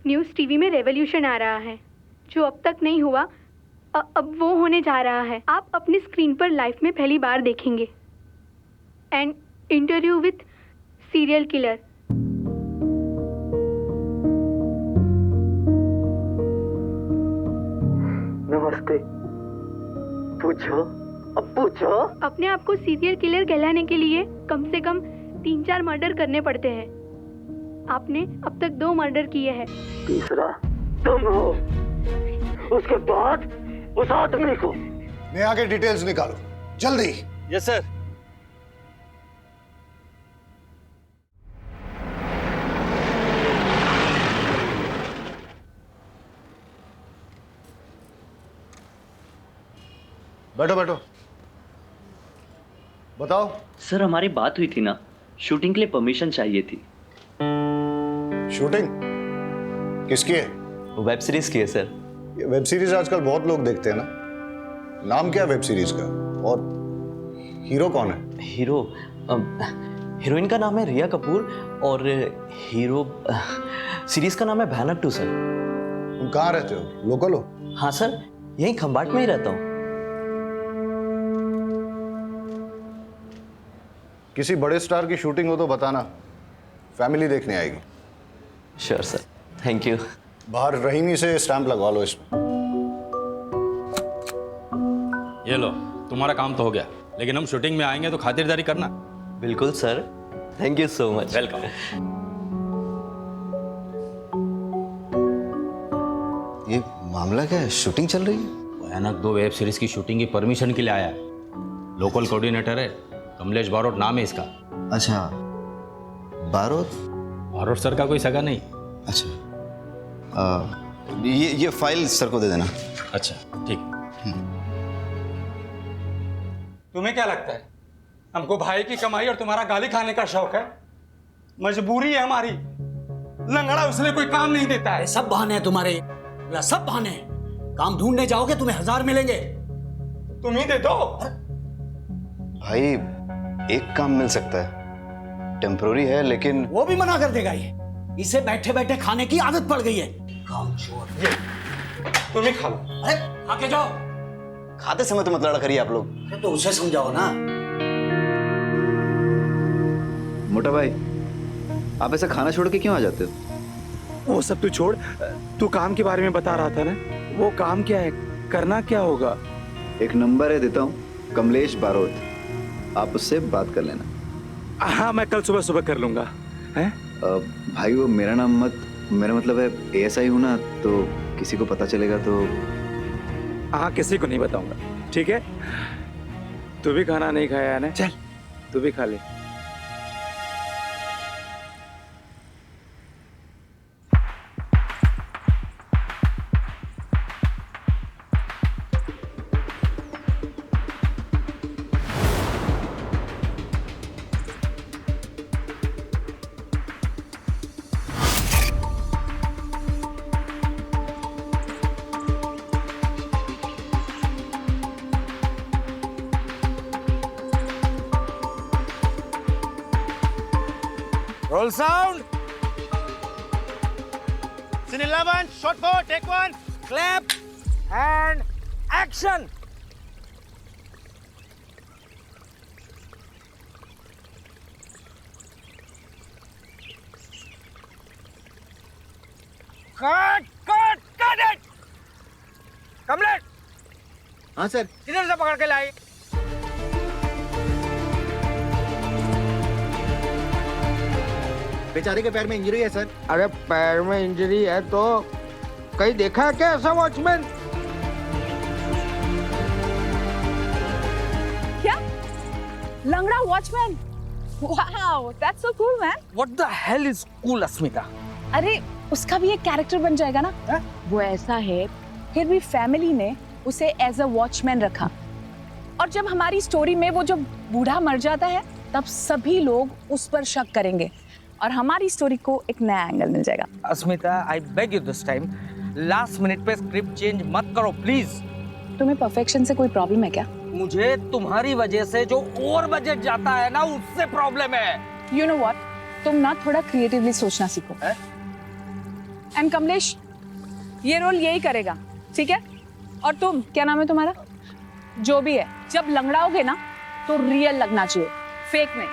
News TV में revolution आ रहा है जो अब तक नहीं हुआ, अब वो होने जा रहा है। आप अपनी स्क्रीन पर लाइफ में पहली बार देखेंगे। And interview with serial killer. नमस्ते। पूछो, अब पूछो। अपने आप को सीरियल किलर कहलाने के लिए कम से कम 3-4 मर्डर करने पड़ते हैं। आपने अब तक 2 मर्डर किए हैं। तीसरा तुम हो। उसके बाद उस आदमी को। मैं आगे डिटेल्स निकालो जल्दी। Yes sir. बैठो बैठो, बताओ। सर हमारी बात हुई थी ना, शूटिंग के लिए परमिशन चाहिए थी। शूटिंग किसकी है? वेब सीरीज की है सर। ये वेब सीरीज आजकल बहुत लोग देखते हैं ना। नाम क्या है वेब सीरीज का और हीरो कौन है? हीरोइन का नाम है रिया कपूर और हीरो सीरीज का नाम है भयानक 2 सर। तुम कहाँ रहते हो? लोकल हो? हाँ सर, यहीं खंबाट में ही रहता हूँ। किसी बड़े स्टार की शूटिंग हो तो बताना, फैमिली देखने आएगी। Sure sir, thank you. बाहर रहीमी से स्टैंप लगवा लो इसमें। ये लो, तुम्हारा काम तो हो गया, लेकिन हम शूटिंग में आएंगे तो खातिरदारी करना। बिल्कुल sir, thank you so much. Welcome. ये मामला क्या है? शूटिंग चल रही है? भयानक 2 वेब सीरीज की शूटिंग की परमिशन के लिए आया है। लोकल कोऑर्डिनेटर है, कमलेश बारोट नाम है इसका। अच्छा, बारोट। बारोट सर का कोई सगा नहीं। अच्छा, ये फाइल सर को दे देना। अच्छा ठीक। तुम्हें क्या लगता है हमको भाई की कमाई और तुम्हारा गाली खाने का शौक है? मजबूरी है हमारी। लंगड़ा उसने कोई काम नहीं देता है। सब बहाने हैं तुम्हारे, सब बहाने हैं। काम ढूंढने जाओगे तुम्हें 1000 मिलेंगे। तुम ही दे दो। भाई एक काम मिल सकता है, टेम्पोररी है, लेकिन वो भी मना कर देगा। ये इसे बैठे बैठे खाने की आदत पड़ गई है। काम चोर। तुम ही खा लो। अरे आके जाओ। खाते समय तो मत लड़ा करिए आप लोग। अरे तो उसे समझाओ ना। मोटा भाई, आप ऐसा खाना छोड़ के क्यों आ जाते हो? वो सब तू छोड़, तू काम के बारे में बता रहा था ना। वो काम क्या है, करना क्या होगा? एक नंबर है, देता हूँ, कमलेश बारोट। आप उससे बात कर लेना। हाँ, मैं कल सुबह सुबह कर लूंगा। हैं? भाई वो मेरा नाम मत, मेरा मतलब है ASI हूँ ना, तो किसी को पता चलेगा तो। हाँ, किसी को नहीं बताऊंगा, ठीक है? तू भी खाना नहीं खाया है ना? चल तू भी खा ले। Roll sound. Scene 11, shot 4, take 1, clap, and action. Cut it. Kamlesh. हाँ सर। किधर से पकड़ के लाई? बेचारे के पैर में इंजरी है सर। अरे पैर में इंजरी है तो कहीं देखा है क्या ऐसा वॉचमैन? क्या? लंगड़ा watchman? Wow, that's so cool man. What the hell is cool, अस्मिता? अरे उसका भी एक कैरेक्टर बन जाएगा ना। है? वो ऐसा है, फिर भी फैमिली ने उसे एज अ वॉचमैन रखा, और जब हमारी स्टोरी में वो जब बूढ़ा मर जाता है तब सभी लोग उस पर शक करेंगे और हमारी स्टोरी को एक नया एंगल मिल जाएगा। Asmita, I beg you this time, last minute पे स्क्रिप्ट चेंज मत करो प्लीज। तुम्हें परफेक्शन से कोई प्रॉब्लम है क्या? मुझे तुम्हारी वजह से जो ओवर बजट जाता है ना, उससे प्रॉब्लम है। यू नो व्हाट, तुम ना थोड़ा क्रिएटिवली सोचना सीखो। एंड कमलेश ये रोल यही करेगा, ठीक है? और तुम, क्या नाम है तुम्हारा? जो भी है, जब लंगड़ाओगे ना तो रियल लगना चाहिए, फेक नहीं।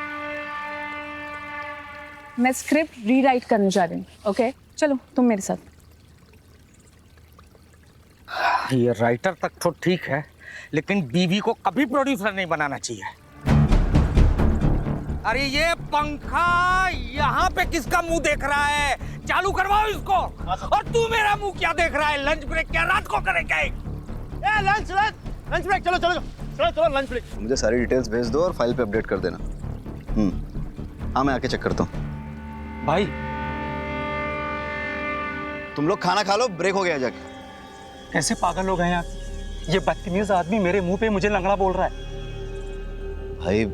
मैं स्क्रिप्ट रीराइट करने जा रही हूँ, ओके? चलो तुम मेरे साथ। ये राइटर तक तो ठीक है, लेकिन बीवी को कभी प्रोड्यूसर नहीं बनाना चाहिए। अरे ये पंखा यहाँ पे किसका मुंह देख रहा है? चालू करवाओ इसको। और तू मेरा मुंह क्या देख रहा है? लंच ब्रेक क्या रात को करेगा? लंच ब्रेक, चलो चलो चलो चलो लंच ब्रेक। मुझे सारी डिटेल्स भेज दो और फाइल पे अपडेट कर देना। हाँ, मैं आके चेक करता हूँ। भाई तुम लोग खाना खा लो, ब्रेक हो गया जाके। कैसे पागल हो गए हैं आप? ये बदतमीज आदमी मेरे मुंह पे मुझे लंगड़ा बोल रहा है। भाई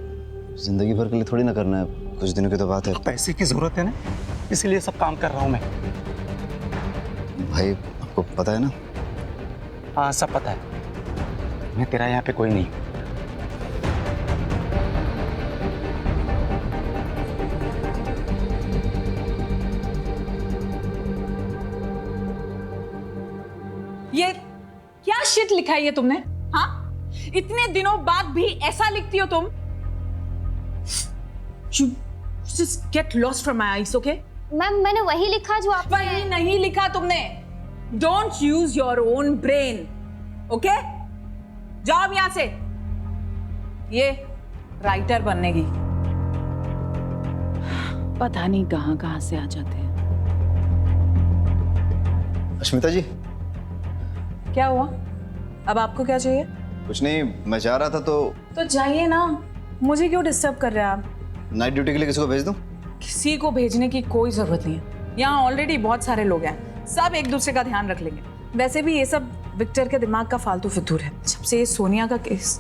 जिंदगी भर के लिए थोड़ी ना करना है, कुछ दिनों की तो बात है। पैसे की जरूरत है ना, इसलिए सब काम कर रहा हूँ मैं। भाई आपको पता है ना? हाँ सब पता है, मैं तेरा यहाँ पे कोई नहीं। ये क्या शिट लिखा है ये तुमने? हाँ, इतने दिनों बाद भी ऐसा लिखती हो तुम? You just get lost from my eyes, okay? Ma'am मैंने वही लिखा जो आप। वही नहीं लिखा तुमने। Don't use your own brain, okay? जाओ अब यहाँ से। ये राइटर बनने की पता नहीं कहाँ से आ जाते हैं। अश्मिता जी, क्या हुआ? अब आपको क्या चाहिए? कुछ नहीं, मैं जा रहा था तो जाइए ना, मुझे क्यों डिस्टर्ब कर रहे हैं आप? नाइट ड्यूटी के लिए किसी को भेज दूं? किसी को भेजने की कोई जरूरत नहीं है, यहाँ ऑलरेडी बहुत सारे लोग हैं, सब एक दूसरे का ध्यान रख लेंगे। वैसे भी ये सब विक्टर के दिमाग का फालतू फितूर है, जब से ये सोनिया का केस।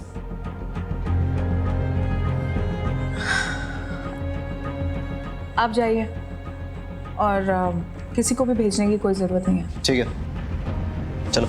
आप जाइए, और किसी को भी भेजने की कोई जरूरत नहीं है। ठीक है, चलो।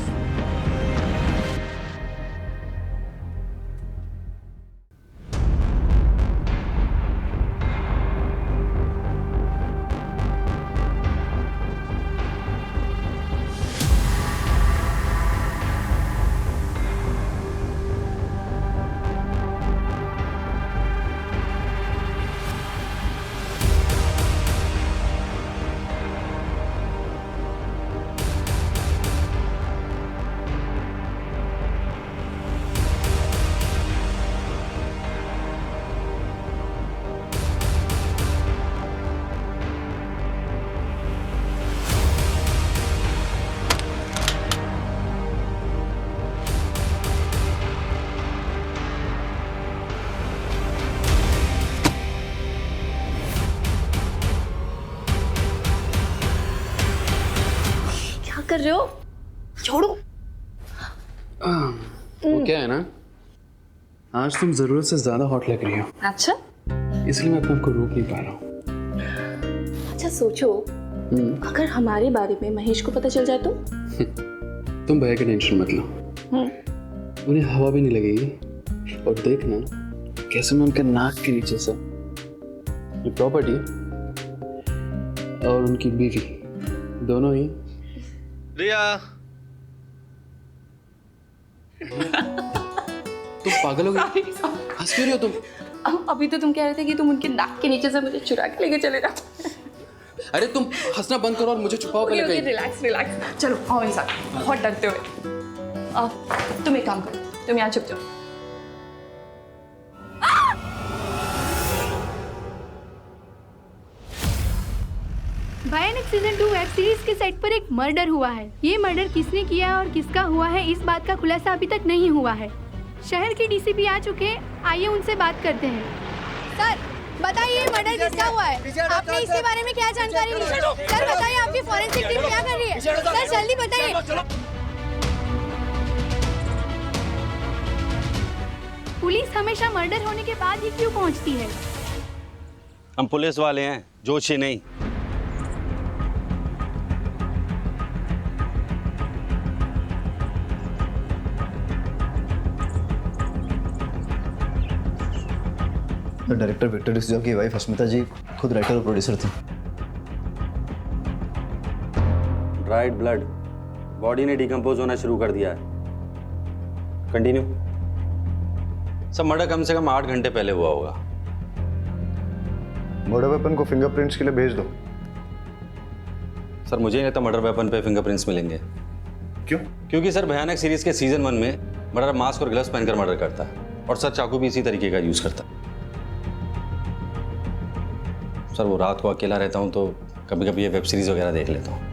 कर रहे हो? छोड़ो। वो क्या है ना, आज तुम जरूरत से ज्यादा हॉट लग रही हो। अच्छा, इसलिए मैं अपने आपको रोक नहीं पा रहा हूँ। अच्छा सोचो, अगर हमारे बारे में महेश को पता चल जाए तो? तुम भैया की टेंशन मत लो, उन्हें हवा भी नहीं लगेगी। और देखना कैसे मैं उनके नाक के नीचे से ये प्रॉपर्टी और उनकी बीवी दोनों ही। रिया, तुम पागल हो गई? हंस क्यों रही हो तुम? अभी तो तुम कह रहे थे कि तुम उनके नाक के नीचे से मुझे चुरा के लेके चले जाओ। अरे तुम हंसना बंद करो और मुझे छुपाओ पहले कहीं। रिलैक्स रिलैक्स, चलो आओ मेरे साथ, बहुत डरते हुए। तुम एक काम करो, तुम यहाँ छुप जाओ। भयानक सीजन 2 वेब सीरीज के सेट पर एक मर्डर हुआ है। ये मर्डर किसने किया और किसका हुआ है, इस बात का खुलासा अभी तक नहीं हुआ है। शहर के डीसीपी आ चुके हैं, आइए उनसे बात करते हैं। सर बताइए, मर्डर किसका हुआ है? आपने इसके बारे में क्या जानकारी ली? सर बताइए, आपकी फॉरेंसिक टीम क्या कर रही है? सर जल्दी बताइए। पुलिस हमेशा मर्डर होने के बाद ही क्यों पहुंचती है? हम पुलिस वाले हैं, जोशी नहीं। तो डायरेक्टर विक्टर डिसूजा की वाइफ अस्मिता जी खुद राइटर और प्रोड्यूसर थी। ड्राइड ब्लड, बॉडी ने डिकम्पोज होना शुरू कर दिया है। कंटिन्यू। सब मर्डर कम से कम 8 घंटे पहले हुआ होगा। मर्डर वेपन को फिंगरप्रिंट्स के लिए भेज दो। सर मुझे नहीं लगता मर्डर वेपन पे फिंगरप्रिंट्स मिलेंगे। क्यों? क्योंकि सर भयानक सीरीज के सीजन 1 में मर्डर मास्क और ग्लव्स पहनकर मर्डर करता है और सर चाकू भी इसी तरीके का यूज करता है। सर वो रात को अकेला रहता हूँ तो कभी कभी ये वेब सीरीज वगैरह देख लेता हूँ।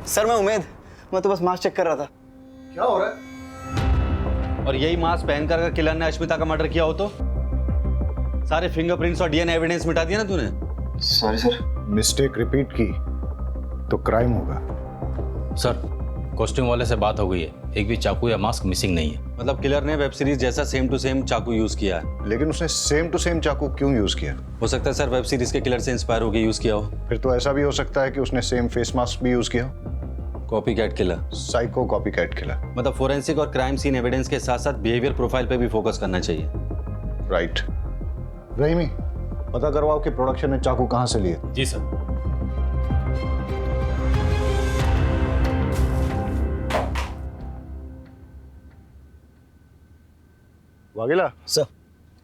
सर मैं तो बस मास्क चेक कर रहा था। क्या हो रहा है? और यही मास्क पहनकर अगर किलर ने अश्मिता का मर्डर किया हो तो सारे फिंगरप्रिंट्स और डीएनए एविडेंस मिटा दिया ना तूने। Sorry sir. मिस्टेक रिपीट की तो क्राइम होगा। सर कॉस्ट्यूम वाले से बात हो गई है, एक भी चाकू या मास्क मिसिंग नहीं है। मतलब किलर ने वेब सीरीज जैसा सेम टू सेम चाकू यूज किया है। लेकिन उसने सेम टू सेम चाकू क्यों यूज किया? हो सकता है सर वेब सीरीज के किलर से इंस्पायर होकर यूज किया हो। फिर तो ऐसा भी हो सकता है कि उसने सेम फेस मास्क भी यूज किया हो। Copycat killer, psycho copycat killer. मतलब फोरेंसिक और क्राइम सीन एविडेंस के साथ साथ बिहेवियर प्रोफाइल पे भी फोकस करना चाहिए। राइट। रहीमी, पता करवाओ कि प्रोडक्शन ने चाकू कहां से लिए। जी सर। वाघेला सर,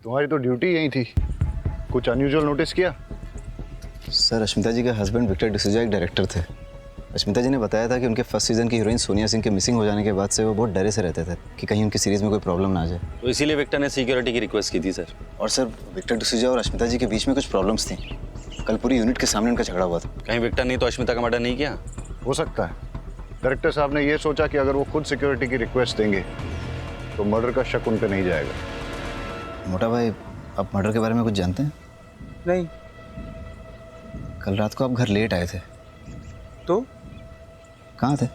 तुम्हारी तो ड्यूटी यही थी, कुछ अनयूजुअल नोटिस किया? सर अश्मिता जी के हस्बैंड विक्टर डिसूजा एक डायरेक्टर थे। अश्मिता जी ने बताया था कि उनके फर्स्ट सीजन की हीरोइन सोनिया सिंह के मिसिंग हो जाने के बाद से वो बहुत डरे से रहते थे कि कहीं उनकी सीरीज में कोई प्रॉब्लम ना आ जाए। तो इसीलिए विक्टर ने सिक्योरिटी की रिक्वेस्ट की थी सर। और सर विक्टर डिसूजा और अश्मिता जी के बीच में कुछ प्रॉब्लम्स थी। कल पूरी यूनिट के सामने उनका झगड़ा हुआ था। कहीं विक्टर ने तो अश्मिता का मर्डर नहीं किया? हो सकता है। डायरेक्टर साहब ने ये सोचा कि अगर वो खुद सिक्योरिटी की रिक्वेस्ट देंगे तो मर्डर का शक उन पे नहीं जाएगा। मोटा भाई, आप मर्डर के बारे में कुछ जानते हैं? नहीं। कल रात को आप घर लेट आए थे तो कहाँ थे?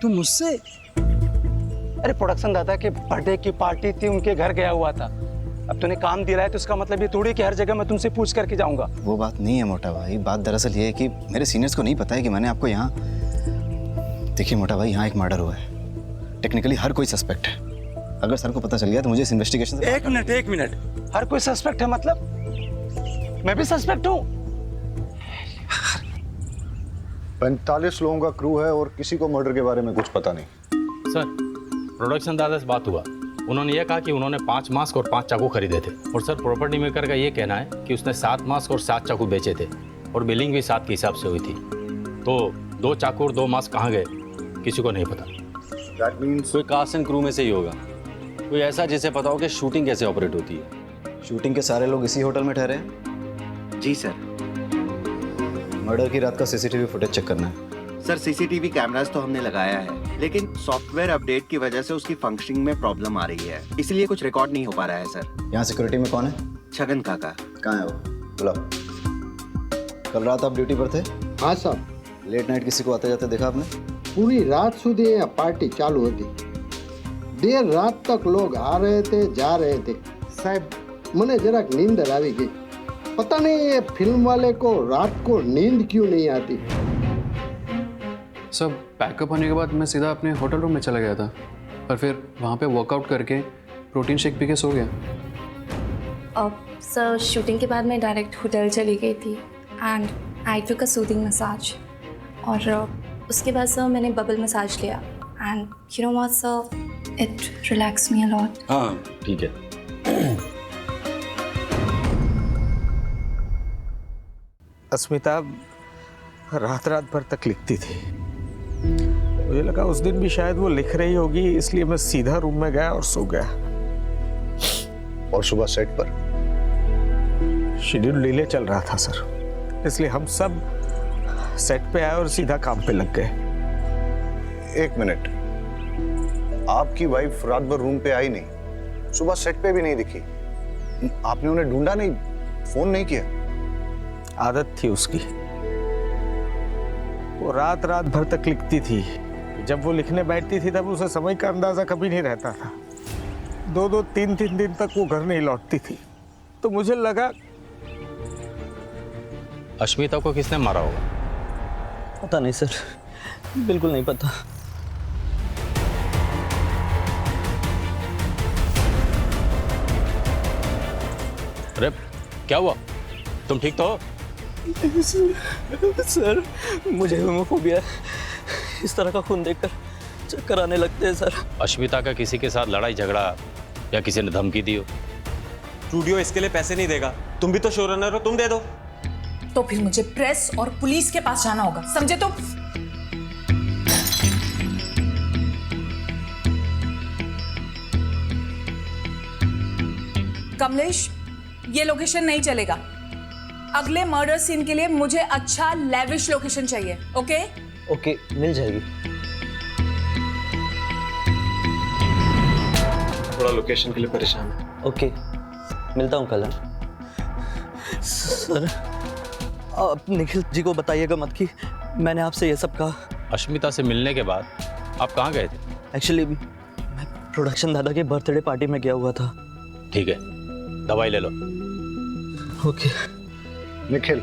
तू मुझसे? अरे प्रोडक्शन दादा के बर्थडे की पार्टी थी, उनके घर गया हुआ था। अब तूने काम दिया है तो इसका मतलब ये थोड़ी कि हर जगह मैं तुमसे पूछ करके जाऊंगा। वो बात नहीं है मोटा भाई, बात दरअसल ये है कि मेरे सीनियर्स को नहीं पता है कि मैंने आपको यहाँ। देखिए मोटा भाई, यहाँ एक मर्डर हुआ है। टेक्निकली हर कोई सस्पेक्ट है। अगर सर को पता चल गया तो मुझे इस इन्वेस्टिगेशन से। एक मिनट, हर कोई सस्पेक्ट है मतलब मैं भी सस्पेक्ट हूँ? 45 लोगों का क्रू है और किसी को मर्डर के बारे में कुछ पता नहीं। सर प्रोडक्शन दादा से बात हुआ, उन्होंने ये कहा कि उन्होंने 5 मास्क और 5 चाकू खरीदे थे। और सर प्रॉपर्टी मेकर का ये कहना है कि उसने 7 मास्क और 7 चाकू बेचे थे और बिलिंग भी 7 के हिसाब से हुई थी। तो 2 चाकू और 2 मास्क कहाँ गए किसी को नहीं पता। That means कोई कास्ट एंड क्रू में से ही होगा, कोई ऐसा जिसे पता हो कि शूटिंग कैसे ऑपरेट होती है। शूटिंग के सारे लोग इसी होटल में ठहरे हैं? जी सर। मर्डर की रात का सीसीटीवी फुटेज चेक करना है। सर सीसीटीवी कैमरास तो हमने लगाया है, लेकिन सॉफ्टवेयर अपडेट की वजह से उसकी फंक्शनिंग में प्रॉब्लम आ रही है, इसलिए कुछ रिकॉर्ड नहीं हो पा रहा है सर। यहाँ सिक्योरिटी में कौन है? छगन काका। कहाँ है वो? बुलाओ। कल रात आप ड्यूटी पर थे? हाँ साहब। लेट नाइट किसी को आते जाते देखा आपने? पूरी रात सुधी यहाँ पार्टी चालू होती, देर रात तक लोग आ रहे थे जा रहे थे। साहब मने जरा नींदर આવી गई, पता नहीं ये फिल्म वाले को रात को नींद क्यों नहीं आती। सब पैकअप होने के बाद मैं सीधा अपने होटल रूम में चला गया था और फिर वहाँ पे वर्कआउट करके प्रोटीन शेक पी के सो गया। सर शूटिंग के बाद मैं डायरेक्ट होटल चली गई थी and I took a soothing massage. और उसके बाद सर मैंने बबल मसाज लिया and you know what sir, it relax me a lot. हाँ ठीक है। अस्मिता रात भर तक लिखती थी। मुझे लगा उस दिन भी शायद वो लिख रही होगी, इसलिए मैं सीधा रूम में गया और सो गया। और सुबह सेट पर शेड्यूल डिले चल रहा था सर, इसलिए हम सब सेट पे आए और सीधा काम पे लग गए। एक मिनट, आपकी वाइफ रात भर रूम पे आई नहीं, सुबह सेट पे भी नहीं दिखी, आपने उन्हें ढूंढा नहीं, फोन नहीं किया? आदत थी उसकी, वो रात रात भर तक लिखती थी। जब वो लिखने बैठती थी तब उसे समय का अंदाजा कभी नहीं रहता था। 2-2, 3-3 दिन तक वो घर नहीं लौटती थी। तो मुझे लगा अश्मिता को किसने मारा होगा? पता नहीं सर, बिल्कुल नहीं पता। अरे क्या हुआ, तुम ठीक तो हो? सर मुझे होमोफोबिया है, इस तरह का खून देखकर चक्कर आने लगते हैं सर। अश्मिता का किसी के साथ लड़ाई झगड़ा या किसी ने धमकी दी हो? स्टूडियो इसके लिए पैसे नहीं देगा, तुम भी तो शो रनर हो, तुम दे दो। तो फिर मुझे प्रेस और पुलिस के पास जाना होगा, समझे? तो कमलेश, ये लोकेशन नहीं चलेगा। अगले मर्डर सीन के लिए मुझे अच्छा लेविश लोकेशन चाहिए। ओके? ओके, मिल जाएगी। थोड़ा लोकेशन के लिए परेशान है। ओके, मिलता हूँ कल। सर आप निखिल जी को बताइएगा मत कि मैंने आपसे ये सब कहा। अश्मिता से मिलने के बाद आप कहाँ गए थे? एक्चुअली मैं प्रोडक्शन दादा के बर्थडे पार्टी में गया हुआ था। ठीक है, दवाई ले लो। ओके। निखिल,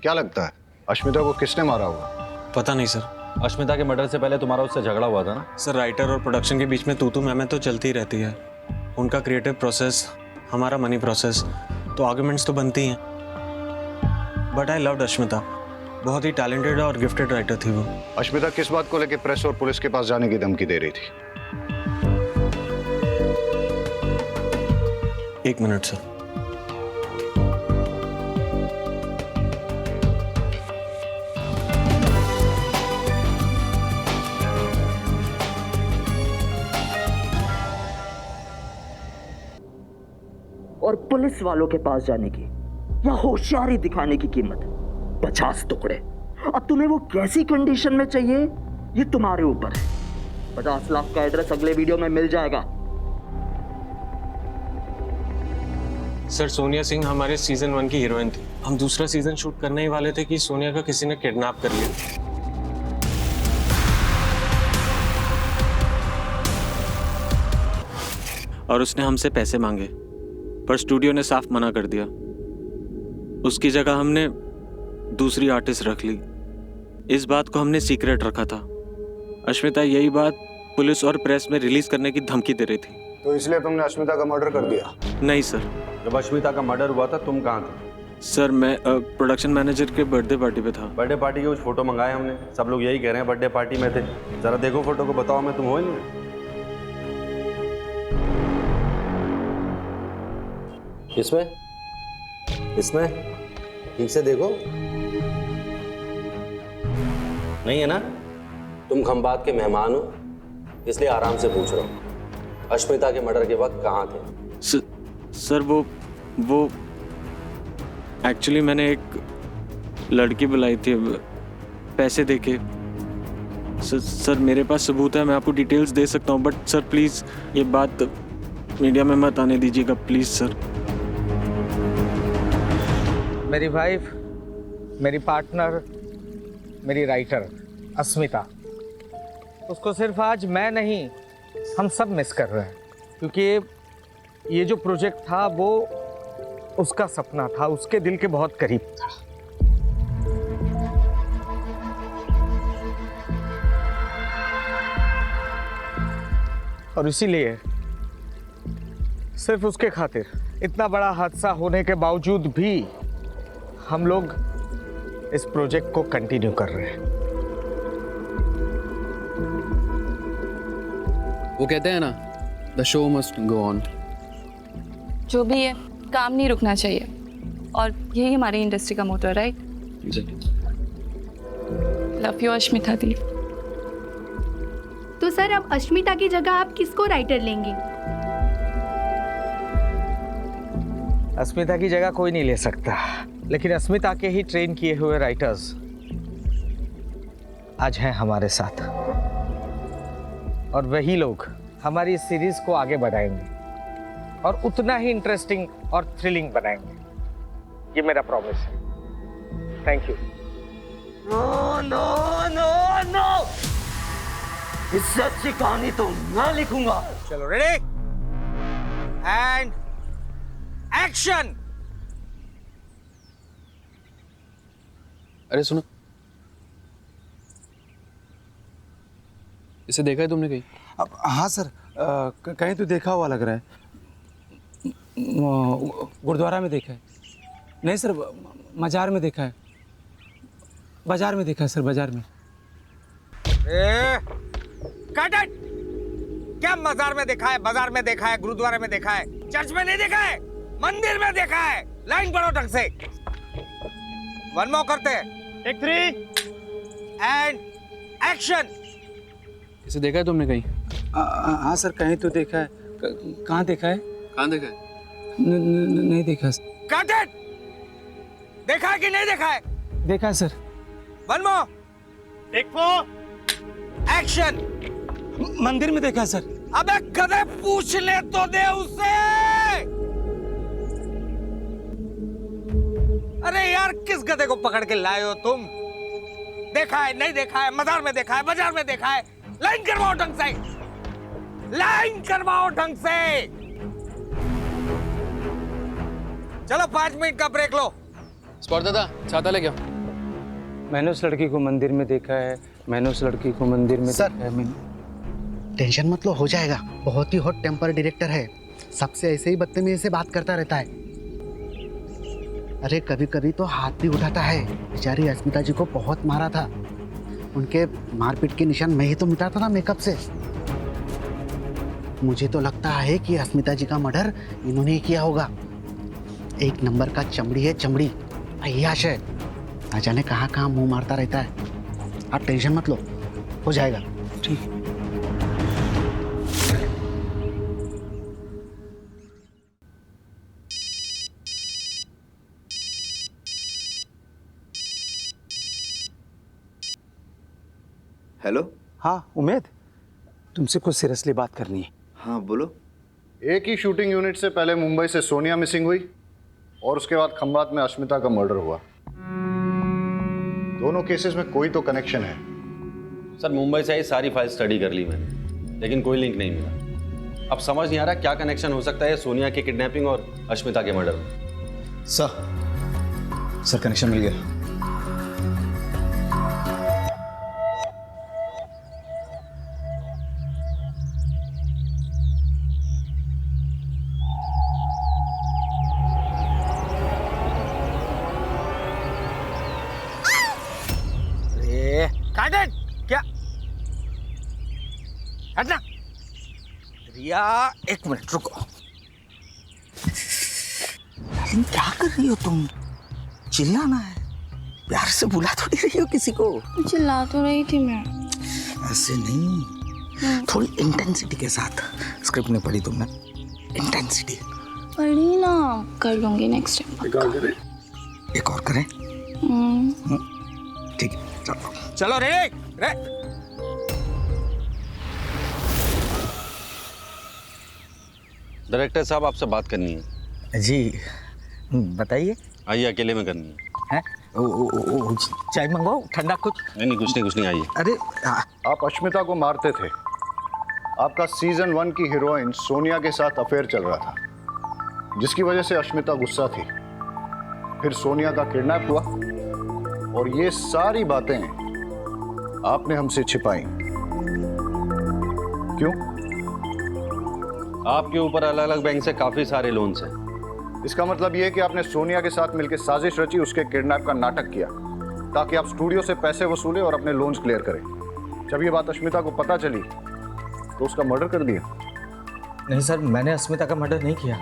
क्या लगता है अश्मिता को किसने मारा होगा? पता नहीं सर। अश्मिता के मर्डर से पहले तुम्हारा उससे झगड़ा हुआ था ना? सर राइटर और प्रोडक्शन के बीच में तू मैं तो चलती रहती है। उनका क्रिएटिव प्रोसेस, हमारा मनी प्रोसेस, तो आर्गुमेंट्स तो बनती हैं। बट आई लव्ड अश्मिता, बहुत ही टैलेंटेड और गिफ्टेड राइटर थी वो। अश्मिता किस बात को लेकर प्रेस और पुलिस के पास जाने की धमकी दे रही थी? 1 मिनट सर। और पुलिस वालों के पास जाने की या होशियारी दिखाने की कीमत 50 टुकड़े। अब तुम्हें वो कैसी कंडीशन में चाहिए ये तुम्हारे ऊपर है। 50 लाख का एड्रेस अगले वीडियो में मिल जाएगा। सर सोनिया सिंह हमारे सीजन 1 की हीरोइन थी। हम दूसरा सीजन शूट करने ही वाले थे कि सोनिया का किसी ने किडनैप कर लिया। और उसने हमसे पैसे मांगे, पर स्टूडियो ने साफ मना कर दिया। उसकी जगह हमने दूसरी आर्टिस्ट रख ली। इस बात को हमने सीक्रेट रखा था। अश्मिता यही बात पुलिस और प्रेस में रिलीज करने की धमकी दे रही थी। तो इसलिए तुमने अश्मिता का मर्डर कर दिया? नहीं सर। जब अश्मिता का मर्डर हुआ था तुम कहाँ थे? सर मैं प्रोडक्शन मैनेजर के बर्थडे पार्टी पे था। बर्थडे पार्टी के कुछ फोटो मंगाए हमने, सब लोग यही कह रहे हैं बर्थडे पार्टी में थे। जरा देखो फोटो को, बताओ मैं तुम हो इनमें? इसमें ठीक से देखो, नहीं है ना? तुम खंबात के मेहमान हो, इसलिए आराम से पूछ रहा हूँ। अश्मिता के मर्डर के वक्त कहाँ थे? सर वो एक्चुअली मैंने एक लड़की बुलाई थी पैसे देके। सर मेरे पास सबूत है, मैं आपको डिटेल्स दे सकता हूँ, बट सर प्लीज़ ये बात मीडिया में मत आने दीजिएगा प्लीज़ सर। मेरी वाइफ, मेरी पार्टनर, मेरी राइटर अस्मिता, उसको सिर्फ आज मैं नहीं हम सब मिस कर रहे हैं, क्योंकि ये जो प्रोजेक्ट था वो उसका सपना था, उसके दिल के बहुत करीब था। और इसीलिए सिर्फ उसके खातिर इतना बड़ा हादसा होने के बावजूद भी हम लोग इस प्रोजेक्ट को कंटिन्यू कर रहे हैं। वो कहते हैं ना, the show must go on. जो भी है, काम नहीं रुकना चाहिए, और यही हमारी इंडस्ट्री का मोटो है, राइट? लव यू अश्मिता दी। तो सर अब अश्मिता की जगह आप किसको राइटर लेंगे? अस्मिता की जगह कोई नहीं ले सकता, लेकिन अस्मिता के ही ट्रेन किए हुए राइटर्स आज हैं हमारे साथ, और वही लोग हमारी इस सीरीज को आगे बढ़ाएंगे और उतना ही इंटरेस्टिंग और थ्रिलिंग बनाएंगे। ये मेरा प्रॉमिस है। Thank you. No no no no, इससे अच्छी कहानी तो मैं लिखूंगा। चलो रेडी एंड एक्शन। अरे सुनो, इसे देखा है तुमने कहीं? हाँ सर, कहीं तो देखा हुआ लग रहा है। गुरुद्वारा में देखा है। नहीं सर, मजार में देखा है। बाजार में देखा है सर, बाजार में। Cut it! क्या मजार में देखा है, बाजार में देखा है, गुरुद्वारे में देखा है, चर्च में नहीं देखा है, मंदिर में देखा है। लाइन पढ़ो ढंग से। वन मोर करते हैं। Take 3 and action. इसे देखा है तुमने कहीं? हाँ सर, कहीं तो देखा है। कहाँ देखा है? कहाँ देखा है? नहीं देखा। Cut it! देखा है कि नहीं देखा है? देखा है sir. One more. Take 4 action. मंदिर में देखा है सर। अबे गधे, पूछ ले तो दे उससे। अरे यार, किस गधे को पकड़ के लाए हो तुम? देखा है, नहीं देखा है, मजार में देखा है, बाजार में देखा है। लाइन करवाओ ढंग से, लाइन करवाओ ढंग से। चलो 5 मिनट का ब्रेक लो। स्पॉट दादा, छाता ले क्या? मैंने उस लड़की को मंदिर में देखा है। मैंने उस लड़की को मंदिर में देखा है। टेंशन मत लो, हो जाएगा। बहुत ही हॉट टेम्पर डायरेक्टर है, सबसे ऐसे ही बदतमीजी से बात करता रहता है। अरे कभी कभी तो हाथ भी उठाता है। बेचारी अस्मिता जी को बहुत मारा था। उनके मारपीट के निशान मैं ही तो मिटाता था मेकअप से। मुझे तो लगता है कि अस्मिता जी का मर्डर इन्होंने ही किया होगा। एक नंबर का चमड़ी है, चमड़ी अय्याश है। ना जाने कहाँ कहाँ मुंह मारता रहता है। आप टेंशन मत लो, हो जाएगा। ठीक। हेलो। हाँ उमेद, तुमसे कुछ सीरियसली बात करनी है। हाँ बोलो। एक ही शूटिंग यूनिट से पहले मुंबई से सोनिया मिसिंग हुई और उसके बाद खंबात में अश्मिता का मर्डर हुआ। दोनों केसेस में कोई तो कनेक्शन है। सर मुंबई से ही सारी फाइल स्टडी कर ली मैंने, लेकिन कोई लिंक नहीं मिला। अब समझ नहीं आ रहा क्या कनेक्शन हो सकता है सोनिया की किडनैपिंग और अश्मिता के मर्डर में। सर कनेक्शन मिल गया। क्या हटना। रिया, एक मिनट रुको। क्या कर रही हो तुम? चिल्लाना है, प्यार से बुला थोड़ी रही हो किसी को। चिल्ला तो रही थी मैं। ऐसे नहीं, थोड़ी इंटेंसिटी के साथ। स्क्रिप्ट में पढ़ी तुमने? इंटेंसिटी पढ़ी ना, कर लूंगी नेक्स्ट टाइम। एक और करें? ठीक है, चलो चलो रे। डायरेक्टर साहब आपसे बात करनी है। जी बताइए। आइए, अकेले में करनी है। हैं? चाय मंगवाओ, ठंडा कुछ? नहीं कुछ नहीं, आइए। अरे आप अश्मिता को मारते थे। आपका सीजन 1 की हीरोइन सोनिया के साथ अफेयर चल रहा था, जिसकी वजह से अश्मिता गुस्सा थी। फिर सोनिया का किडनैप हुआ और ये सारी बातें आपने हमसे छिपाई। क्यों? आपके ऊपर अलग अलग बैंक से काफी सारे लोन्स हैं। इसका मतलब ये कि आपने सोनिया के साथ मिलकर साजिश रची, उसके किडनैप का नाटक किया ताकि आप स्टूडियो से पैसे वसूले और अपने लोन्स क्लियर करें। जब ये बात अश्मिता को पता चली तो उसका मर्डर कर दिया। नहीं सर, मैंने अश्मिता का मर्डर नहीं किया,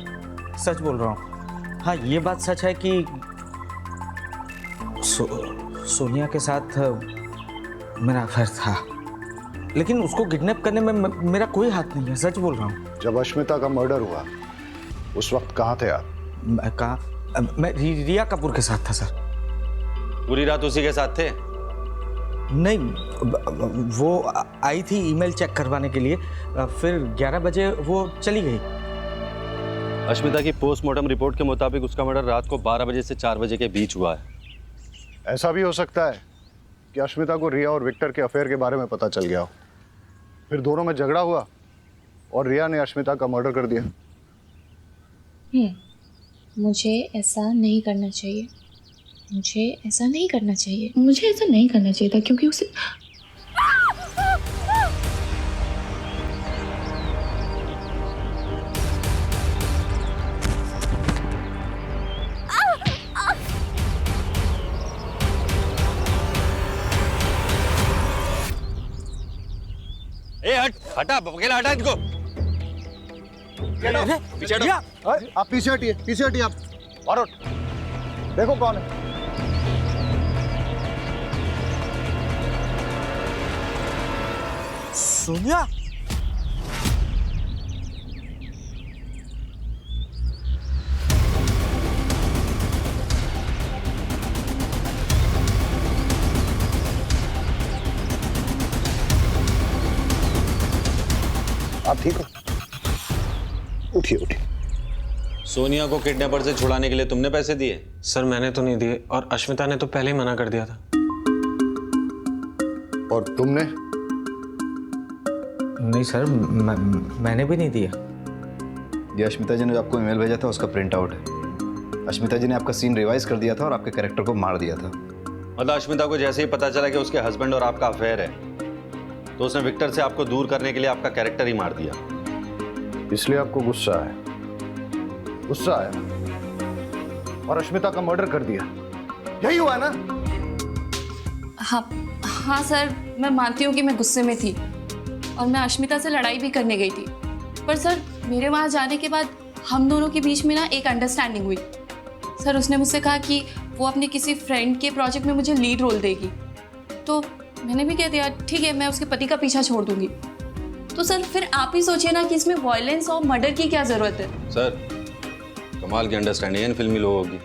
सच बोल रहा हूँ। हाँ ये बात सच है कि सोनिया के साथ मेरा अफेयर था, लेकिन उसको किडनैप करने में मेरा कोई हाथ नहीं है, सच बोल रहा हूँ। जब अश्मिता का मर्डर हुआ उस वक्त कहाँ थे आप? मैं रिया कपूर के साथ था सर। पूरी रात उसी के साथ थे? नहीं, वो आई थी ईमेल चेक करवाने के लिए, फिर 11 बजे वो चली गई। अश्मिता की पोस्टमार्टम रिपोर्ट के मुताबिक उसका मर्डर रात को 12 बजे से 4 बजे के बीच हुआ है। ऐसा भी हो सकता है कि अश्मिता को रिया और विक्टर के अफेयर के बारे में पता चल गया हो, फिर दोनों में झगड़ा हुआ और रिया ने अश्मिता का मर्डर कर दिया। मुझे ऐसा नहीं करना चाहिए, मुझे ऐसा नहीं करना चाहिए, मुझे ऐसा नहीं करना चाहिए था, क्योंकि उसे ए हटा अकेला हटा इनको। पीछे हटो। आप पीछे हटिए आप। और देखो कौन है। सोनिया, आप ठीक हो? उठिए। सोनिया को किडनैपर से छुड़ाने के लिए तुमने पैसे दिए? सर मैंने तो नहीं दिए, और अश्मिता ने तो पहले ही मना कर दिया था। और तुमने? नहीं सर, मैंने भी नहीं दिया। ये अश्मिता जी ने जो आपको ईमेल भेजा था उसका प्रिंट आउट है। अश्मिता जी ने आपका सीन रिवाइज कर दिया था और आपके कैरेक्टर को मार दिया था। मतलब अश्मिता को जैसे ही पता चला कि उसके हस्बैंड और आपका अफेयर है, तो उसने विक्टर से आपको दूर करने के लिए आपका कैरेक्टर ही मार दिया। इसलिए आपको गुस्सा आया और अश्मिता का मर्डर कर दिया, यही हुआ ना? हाँ सर, मैं मानती हूँ कि मैं गुस्से में थी और मैं अश्मिता से लड़ाई भी करने गई थी, पर सर मेरे वहाँ जाने के बाद हम दोनों के बीच में ना एक अंडरस्टैंडिंग हुई। सर उसने मुझसे कहा कि वो अपने किसी फ्रेंड के प्रोजेक्ट में मुझे लीड रोल देगी, तो मैंने भी कह दिया ठीक है, मैं उसके पति का पीछा छोड़ दूंगी। तो सर फिर आप ही सोचिए ना कि इसमें वायलेंस और मर्डर की क्या जरूरत है। सर कमाल की अंडरस्टैंडिंग है इन फिल्मी लोगों की।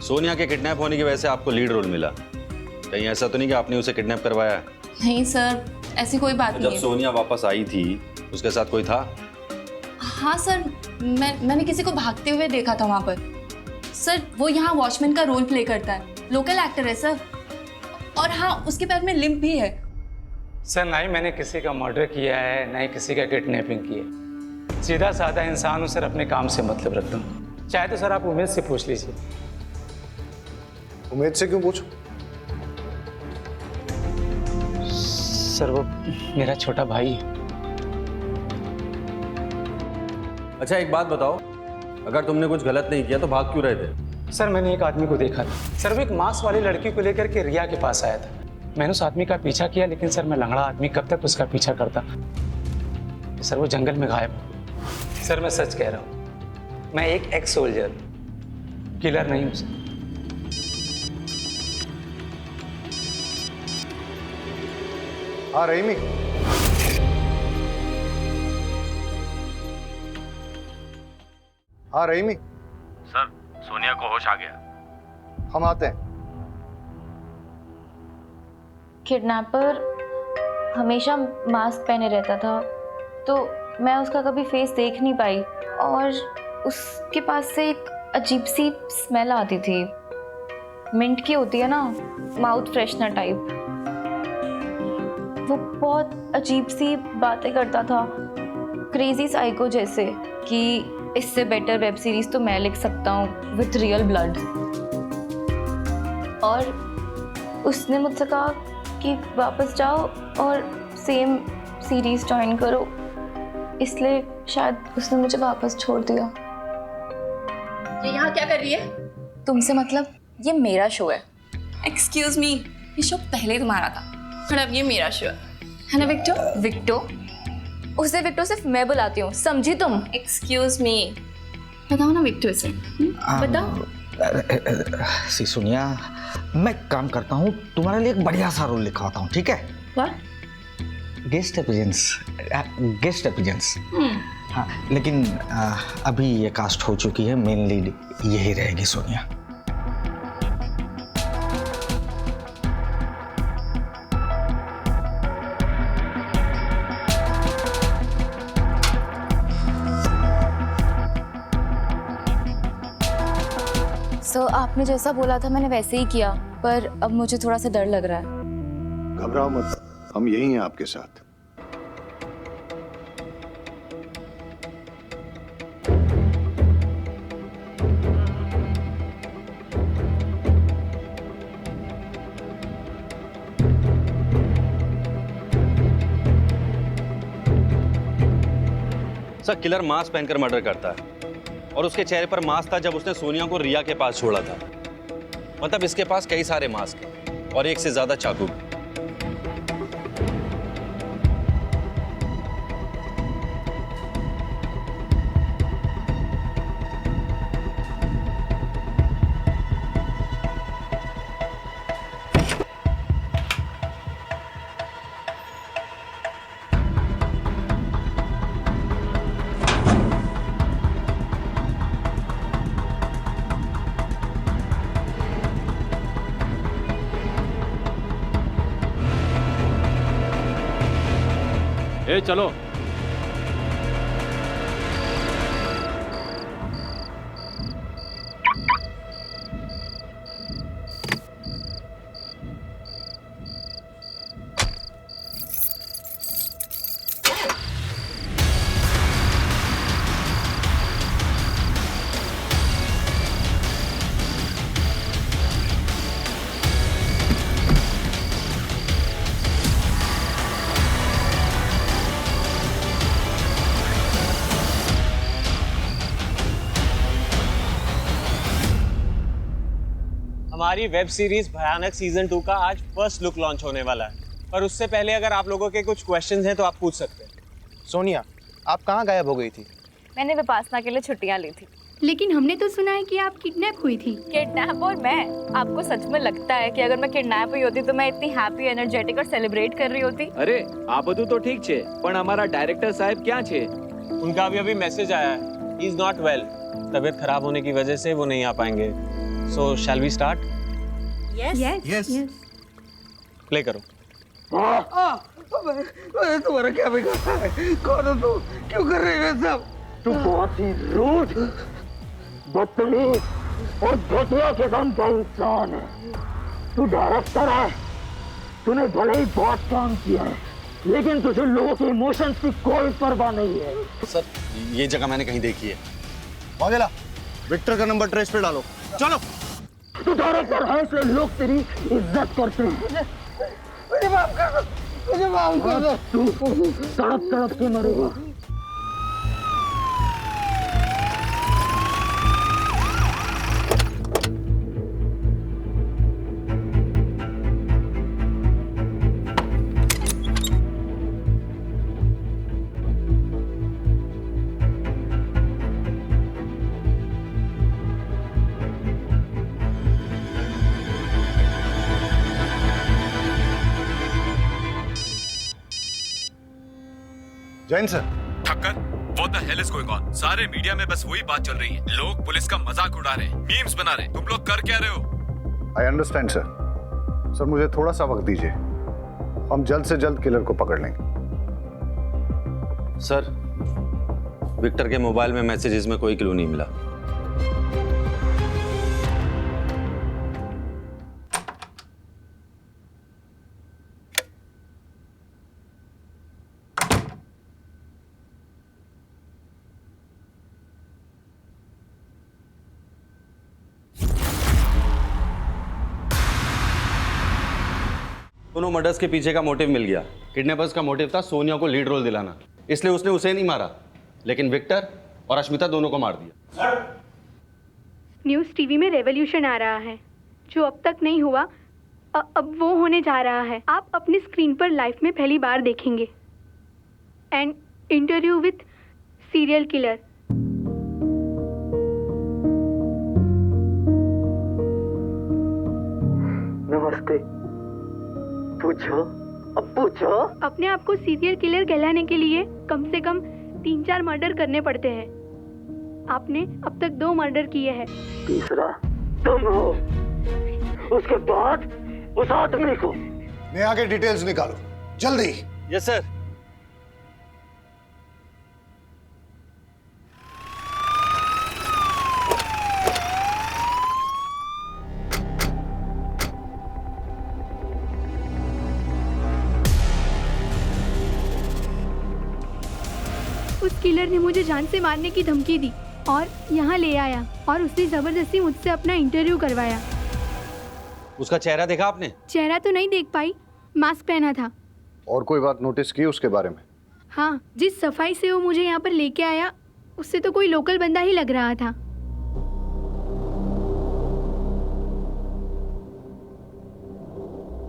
सोनिया के किडनैप होने की वजह से आपको लीड रोल मिला, कहीं ऐसा तो नहीं कि आपने उसे किडनैप करवाया है? नहीं सर, ऐसी कोई बात नहीं जब है। सोनिया वापस आई थी उसके साथ कोई था? हाँ सर, मैंने किसी को भागते हुए देखा था वहाँ पर। सर वो यहाँ वॉचमैन का रोल प्ले करता है, लोकल एक्टर है सर, और हाँ उसके पैर में लिम्प भी है। सर ना ही मैंने किसी का मर्डर किया है, ना ही किसी का किडनैपिंग की है। सीधा साधा इंसान हूँ सर, अपने काम से मतलब रखता हूँ। चाहे तो सर आप उमेद से पूछ लीजिए। उमेद से क्यों पूछो? सर वो मेरा छोटा भाई है। अच्छा एक बात बताओ, अगर तुमने कुछ गलत नहीं किया तो भाग क्यों रहे थे? सर मैंने एक आदमी को देखा था सर, वो एक मास्क वाली लड़की को लेकर के रिया के पास आया था। मैंने उस आदमी का पीछा किया, लेकिन सर मैं लंगड़ा आदमी कब तक उसका पीछा करता। सर वो जंगल में गायब हो। सर मैं सच कह रहा हूँ, मैं एक एक्स सोल्जर, किलर नहीं हूँ सर। हाँ रहीमी, हाँ रहीमी। सर सोनिया को होश आ गया। हम आते हैं। किडनैपर हमेशा मास्क पहने रहता था, तो मैं उसका कभी फेस देख नहीं पाई, और उसके पास से एक अजीब सी स्मेल आती थी, मिंट की होती है ना, माउथ फ्रेशनर टाइप। वो बहुत अजीब सी बातें करता था, क्रेजी साइको जैसे, कि इससे बेटर वेब सीरीज तो मैं लिख सकता हूँ विथ रियल ब्लड। और उसने मुझसे कहा कि वापस जाओ और सेम सीरीज ज्वाइन करो, इसलिए शायद उसने मुझे वापस छोड़ दिया। ये यहाँ क्या कर रही है? तुमसे मतलब, ये मेरा शो है। एक्सक्यूज मी, ये शो पहले तुम्हारा था और अब ये मेरा शो है ना विक्टो? विक्टो? उसे विक्टो सिर्फ मैं बुलाती हूँ, समझी तुम? एक्सक्यूज मी, बताओ ना विक्टो से, बताओ। सी सोनिया, मैं काम करता हूँ, तुम्हारे लिए एक बढ़िया सा रोल लिखवाता हूँ, ठीक है? What? गेस्ट अपीजेंस। हाँ, लेकिन अभी ये कास्ट हो चुकी है, मेन लीड यही रहेगी सोनिया। सर आपने जैसा बोला था मैंने वैसे ही किया, पर अब मुझे थोड़ा सा डर लग रहा है। घबराओ मत, हम यही हैं आपके साथ। सर किलर मास्क पहनकर मर्डर करता है और उसके चेहरे पर मास्क था जब उसने सोनिया को रिया के पास छोड़ा था। मतलब इसके पास कई सारे मास्क हैं और एक से ज्यादा चाकू भी। ए चलो। हमारी वेब सीरीज भयानक सीजन 2 का आज फर्स्ट लुक लॉन्च होने वाला है, पर उससे पहले अगर आप लोगों के कुछ क्वेश्चंस हैं तो आप पूछ सकते हैं। सोनिया, आप कहाँ गायब हो गई थी? मैंने विपासना के लिए छुट्टियां ली थी। लेकिन हमने तो सुना है कि आप किडनैप हुई थी। किडनैप? और मैं? आपको सच में लगता है कि अगर मैं किडनैप हुई होती तो मैं इतनी हैप्पी, एनर्जेटिक और सेलिब्रेट कर रही होती? अरे आप બધું तो ठीक छे, पण हमारा डायरेक्टर साहब क्या छे? उनका अभी मैसेज आया है, ही इज नॉट वेल। तबीयत खराब होने की वजह से वो नहीं आ पाएंगे। So shall we start? Yes. Play करो। तुम्हारा क्या बिगाड़ा है? कौन हो तू? क्यों कर रहे हो सब? तू बहुत ही रूड, बदतमीज और घटिया किस्म का इंसान है। तू डायरेक्टर है, तूने भले ही बहुत काम किया है, लेकिन तुझे लोगों के इमोशंस की कोई परवाह नहीं है। सर ये जगह मैंने कहीं देखी है। वागेला, विक्टर का नंबर ट्रेस पे डालो। चलो। तू डायरेक्टर है इसलिए लोग तेरी इज्जत करते हैं। मुझे माफ कर दो, मुझे माफ कर दो। तू तड़प तड़प के मरेगा। Jain sir. Thakkar, what the hell is going on? सारे मीडिया में बस वही बात चल रही है। लोग पुलिस का मजाक उड़ा रहे हैं, मीम्स बना रहे हैं। तुम लोग कर क्या रहे हो? I understand sir. सर मुझे थोड़ा सा वक्त दीजिए, हम जल्द से जल्द किलर को पकड़ लेंगे। सर विक्टर के मोबाइल में मैसेजेस में कोई क्लू नहीं मिला। दोनों मर्डर्स के पीछे का मोटिव मिल गया। किडनैपर्स का मोटिव था सोनिया को लीड रोल दिलाना, इसलिए उसने उसे नहीं मारा, लेकिन विक्टर और अश्मिता दोनों को मार दिया। न्यूज़ टीवी में रेवोल्यूशन आ रहा है, जो अब तक नहीं हुआ अब वो होने जा रहा है। आप अपनी स्क्रीन पर लाइफ में पहली बार देखेंगे। An interview with serial killer. नमस्ते। पूछो। अब पूछो। अपने आप को सीरियल किलर कहलाने के लिए कम से कम 3-4 मर्डर करने पड़ते हैं। आपने अब तक 2 मर्डर किए हैं। तीसरा तुम हो। उसके बाद उस आदमी को। नेहा के डिटेल्स निकालो जल्दी। Yes sir. उस किलर ने मुझे जान से मारने की धमकी दी और यहाँ ले आया और उसने जबरदस्ती मुझसे अपना इंटरव्यू करवाया। उसका चेहरा देखा आपने? चेहरा तो नहीं देख पाई, मास्क पहना था। और कोई बात नोटिस की उसके बारे में? हाँ, जिस सफाई से वो मुझे यहाँ पर लेके आया उससे तो कोई लोकल बंदा ही लग रहा था।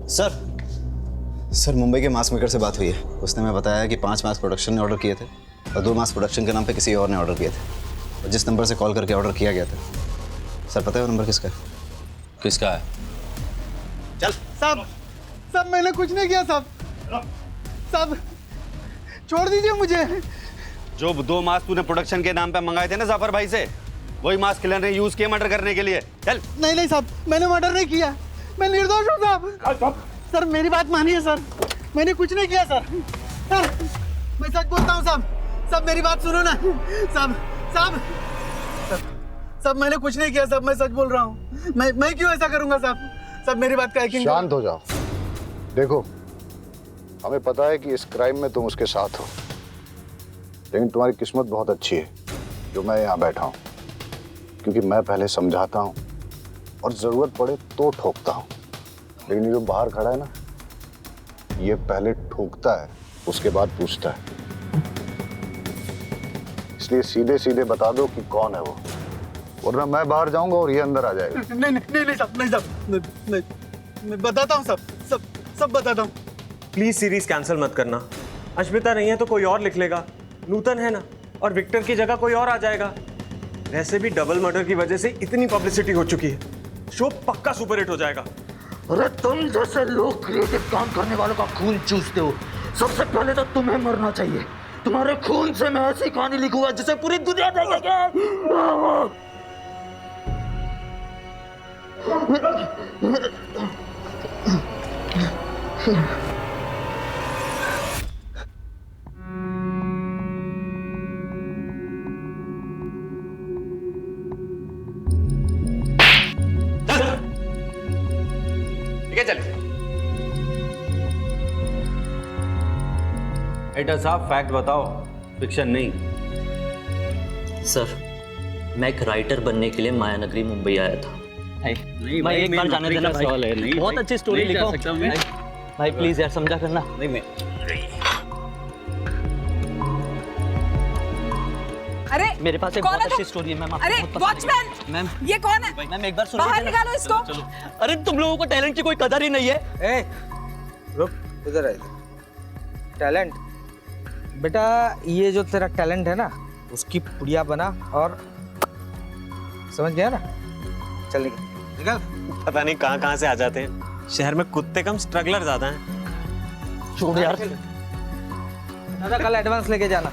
सर मुंबई के मास्क मेकर से बात हुई है। उसने मैं बताया कि 5 मास्क प्रोडक्शन ने ऑर्डर किए थे और 2 मास्क प्रोडक्शन के नाम पे किसी और ने ऑर्डर किए थे। और जिस नंबर से कॉल करके ऑर्डर किया गया था, सर पता है वो नंबर किसका है? किसका है? चल। सब मैंने कुछ नहीं किया सब छोड़ दीजिए मुझे। जो 2 मास्क तूने प्रोडक्शन के नाम पे मंगाए थे ना जाफर भाई से, वही मास्क किलर ने यूज किए मर्डर करने के लिए। चल। नहीं साहब, मैंने मर्डर नहीं किया, मैं निर्दोष हूँ साहब। सर मेरी बात मानिए सर, मैंने कुछ नहीं किया सर। मैं सच बोलता हूँ साहब, मेरी बात सुनो ना साहब, मैंने कुछ नहीं किया साहब, मैं सच बोल रहा हूँ। मैं क्यों ऐसा करूँगा साहब, मेरी बात का यकीन। शांत हो जाओ। देखो, हमें पता है कि इस क्राइम में तुम उसके साथ हो, लेकिन तुम्हारी किस्मत बहुत अच्छी है जो मैं यहाँ बैठा हूँ, क्योंकि मैं पहले समझाता हूँ और जरूरत पड़े तो ठोकता हूँ, लेकिन ये जो बाहर खड़ा है ना, ये पहले ठोकता है उसके बाद पूछता है। इसलिए सीधे सीधे बता दो कि कौन है वो, वरना मैं बाहर जाऊंगा और ये अंदर आ जाएगा। नहीं साहब, मैं बताता हूँ सब बताता हूँ। प्लीज सीरीज कैंसिल मत करना। अश्मिता नहीं है तो कोई और लिख लेगा, नूतन है ना, और विक्टर की जगह कोई और आ जाएगा। वैसे भी डबल मर्डर की वजह से इतनी पब्लिसिटी हो चुकी है, शो पक्का सुपरहिट हो जाएगा। अरे तुम जैसे लोग क्रिएटिव काम करने वालों का खून चूसते हो, सबसे पहले तो तुम्हें मरना चाहिए। तुम्हारे खून से मैं ऐसी कहानी लिखूंगा जिसे पूरी दुनिया देखेगी। एडिटर साहब फैक्ट बताओ, फिक्शन नहीं। सर, मैं एक राइटर बनने के लिए मायानगरी मुंबई आया था। नहीं मैं एक बार जाने देना सवाल है। नहीं, बहुत अच्छी स्टोरी लिखो भाई, प्लीज यार समझा करना। नहीं मैं अरे मेरे पास एक बहुत अच्छी स्टोरी है मैम। अरे वॉचमैन, मैम ये कौन है? मैम एक बार सुनो, बाहर निकालो इसको। अरे तुम लोगों को टैलेंट की कोई कदर ही नहीं है। ए, रुक इधर आ। टैलेंट बेटा, ये जो तेरा टैलेंट है ना, उसकी पुड़िया बना और समझ गया ना। चल निकल। पता नहीं कहाँ से आ जाते हैं। शहर में कुत्ते कम, स्ट्रगलर ज्यादा हैं। छोड़ यार। दादा कल एडवांस लेके जाना।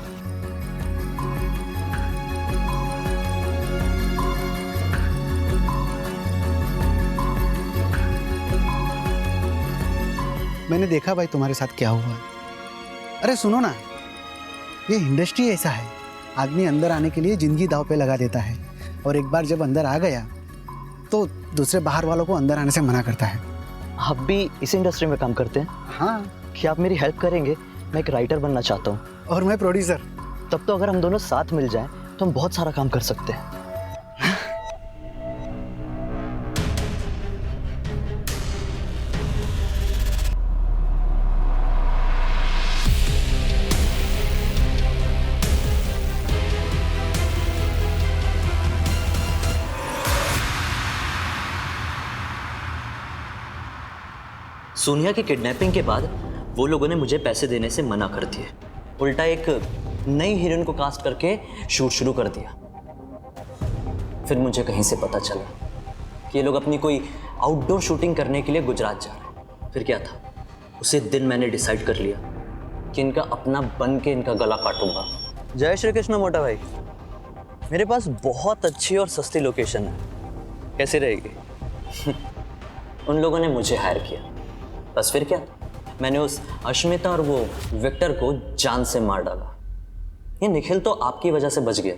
मैंने देखा भाई तुम्हारे साथ क्या हुआ। अरे सुनो ना, ये इंडस्ट्री ऐसा है, आदमी अंदर आने के लिए जिंदगी दांव पे लगा देता है, और एक बार जब अंदर आ गया तो दूसरे बाहर वालों को अंदर आने से मना करता है। आप भी इस इंडस्ट्री में काम करते हैं? हाँ। क्या आप मेरी हेल्प करेंगे? मैं एक राइटर बनना चाहता हूँ। और मैं प्रोड्यूसर। तब तो अगर हम दोनों साथ मिल जाएं तो हम बहुत सारा काम कर सकते हैं। सोनिया की किडनैपिंग के बाद वो लोगों ने मुझे पैसे देने से मना कर दिए, उल्टा एक नई हीरोइन को कास्ट करके शूट शुरू कर दिया। फिर मुझे कहीं से पता चला कि ये लोग अपनी कोई आउटडोर शूटिंग करने के लिए गुजरात जा रहे हैं। फिर क्या था, उसी दिन मैंने डिसाइड कर लिया कि इनका अपना बन के इनका गला काटूंगा। जय श्री कृष्ण मोटा भाई, मेरे पास बहुत अच्छी और सस्ती लोकेशन है, कैसी रहेगी? उन लोगों ने मुझे हायर किया, बस फिर क्या, मैंने उस अश्मिता और वो विक्टर को जान से मार डाला। ये निखिल तो आपकी वजह से बच गया।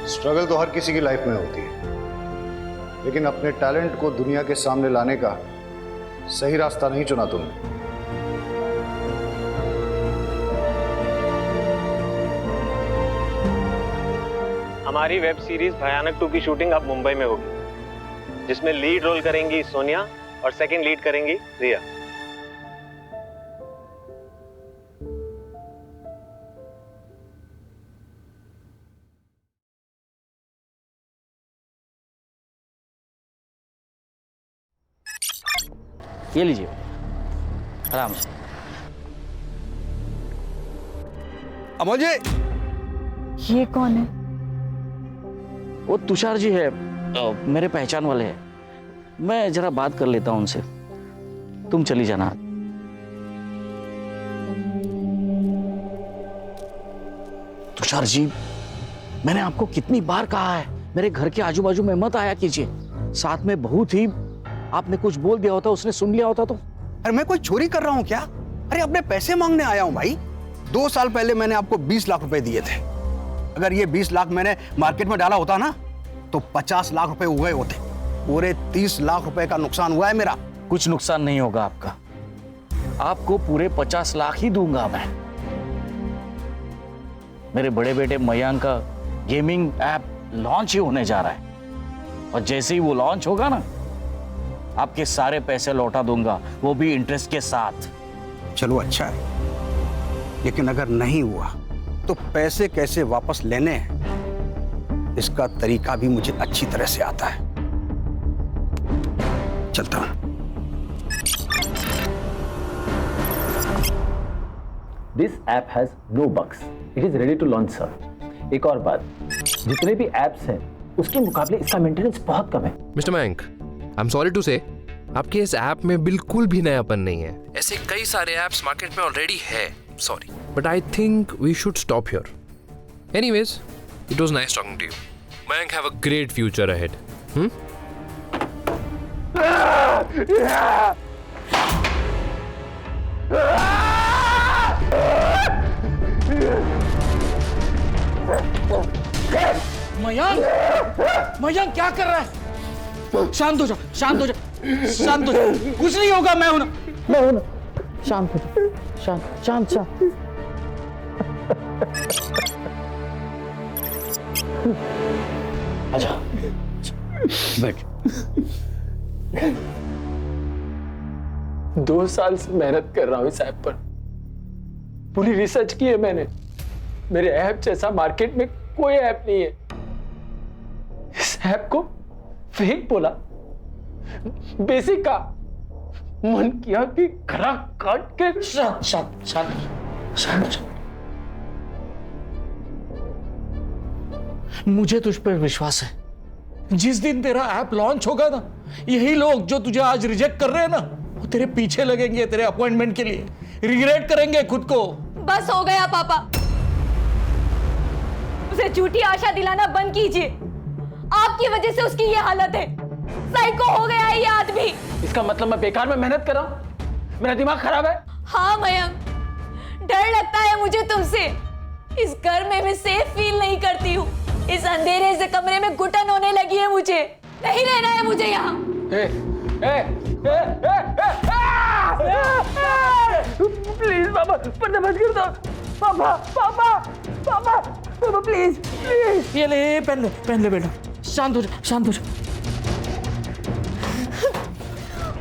स्ट्रगल तो हर किसी की लाइफ में होती है, लेकिन अपने टैलेंट को दुनिया के सामने लाने का सही रास्ता नहीं चुना तुमने। हमारी वेब सीरीज भयानक 2 की शूटिंग अब मुंबई में होगी, जिसमें लीड रोल करेंगी सोनिया और सेकंड लीड करेंगी रिया। ये लीजिए, आराम से। अमोल जी, ये कौन है? वो तुषार जी है, मेरे पहचान वाले हैं। मैं जरा बात कर लेता हूं उनसे, तुम चली जाना। तुषार जी, मैंने आपको कितनी बार कहा है मेरे घर के आजू बाजू में मत आया कीजिए। साथ में बहू थी, आपने कुछ बोल दिया होता, उसने सुन लिया होता तो। अरे मैं कोई चोरी कर रहा हूँ क्या? अरे अपने पैसे मांगने आया हूँ भाई। 2 साल पहले मैंने आपको 20 लाख रुपए दिए थे। अगर ये 20 लाख मैंने मार्केट में डाला होता ना, तो 50 लाख रुपए हुए होते। पूरे 30 लाख रुपए का नुकसान हुआ है मेरा। कुछ नुकसान नहीं होगा आपका, आपको पूरे 50 लाख ही दूंगा मैं। मेरे बड़े बेटे मयंक का गेमिंग ऐप लॉन्च ही होने जा रहा है, और जैसे ही वो लॉन्च होगा ना, आपके सारे पैसे लौटा दूंगा, वो भी इंटरेस्ट के साथ। चलो अच्छा है, लेकिन अगर नहीं हुआ तो पैसे कैसे वापस लेने हैं, इसका तरीका भी मुझे अच्छी तरह से आता है। चलता हूं। This app has no bugs. It is ready to launch, sir. एक और बात, जितने भी एप्स हैं उसके मुकाबले इसका मेंटेनेंस बहुत कम है। Mister Mayank, I am sorry to say, आपके इस ऐप में बिल्कुल भी नयापन नहीं है। ऐसे कई सारे ऐप्स मार्केट में ऑलरेडी है। Sorry, but I think we should stop here. Anyways, it was nice talking to you. Mayank, have a great future ahead. Mayank क्या कर रहा है? शांत हो जा, शांत हो जा, शांत हो जा। कुछ नहीं होगा, मैं हूं ना। शांत हो जा, शांत शांत शांत। आजा, बैठ। 2 साल से मेहनत कर रहा हूं इस ऐप पर, पूरी रिसर्च की है मैंने। मेरे ऐप जैसा मार्केट में कोई ऐप नहीं है। इस ऐप को फेक बोला, बेसिक का मन किया कि गला काट के। शांत शांत शांत शांत। मुझे तुझ पर विश्वास है। जिस दिन तेरा ऐप लॉन्च होगा ना, यही लोग जो तुझे आज रिजेक्ट कर रहे हैं ना, वो तेरे पीछे लगेंगे तेरे अपॉइंटमेंट के लिए, रिग्रेट करेंगे खुद को। बस हो गया पापा, उसे झूठी आशा दिलाना बंद कीजिए। आपकी वजह से उसकी ये हालत है। साइको हो गया है ये आदमी। इसका मतलब मैं बेकार में मेहनत कर रहा हूं? मेरा दिमाग खराब है? हाँ मयंक, डर लगता है मुझे तुमसे। इस घर में मैं सेफ फील नहीं करती हूँ। इस अंधेरे से कमरे में घुटन होने लगी है मुझे। नहीं रहना है मुझे यहाँ। प्लीज पापा, पर्दा बंद कर दो। पापा पापा पापा पापा, प्लीज प्लीज। ये ले, पहन ले बेटा। शांत हो जा, शांत हो जा।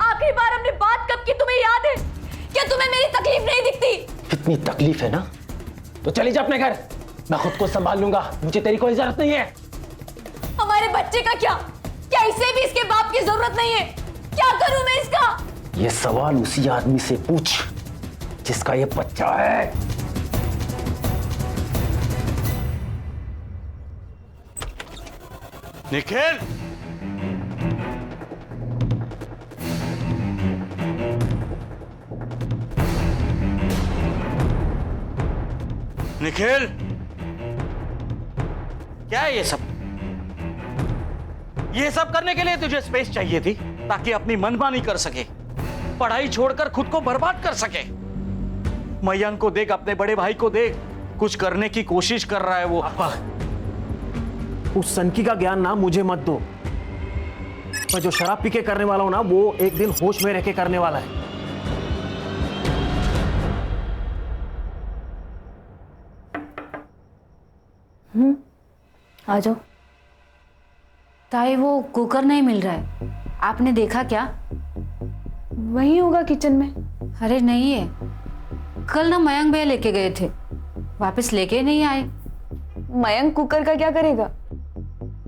आखिरी बार हमने बात कब की तुम्हें याद है? क्या तुम्हें मेरी तकलीफ नहीं दिखती? इतनी तकलीफ है ना, तो चली जा अपने घर। मैं खुद को संभाल लूंगा, मुझे तेरी कोई जरूरत नहीं है। हमारे बच्चे का क्या? क्या इसे भी इसके बाप की जरूरत नहीं है? क्या करूं मैं इसका? ये सवाल उसी आदमी से पूछ जिसका ये बच्चा है। निखिल, निखिल, क्या है ये सब? ये सब करने के लिए तुझे स्पेस चाहिए थी ताकि अपनी मनमानी कर सके, पढ़ाई छोड़कर खुद को बर्बाद कर सके। मयंक को देख, अपने बड़े भाई को देख, कुछ करने की कोशिश कर रहा है वो। पापा, उस सनकी का ज्ञान ना मुझे मत दो। मैं जो शराब पी के करने वाला हूं ना, वो एक दिन होश में रह के करने वाला है। आ जाओ। ताई, वो कुकर नहीं मिल रहा है, आपने देखा क्या? वही होगा किचन में। अरे नहीं है, कल ना मयंक भैया लेके गए थे, वापस लेके नहीं आए। मयंक कुकर का क्या करेगा?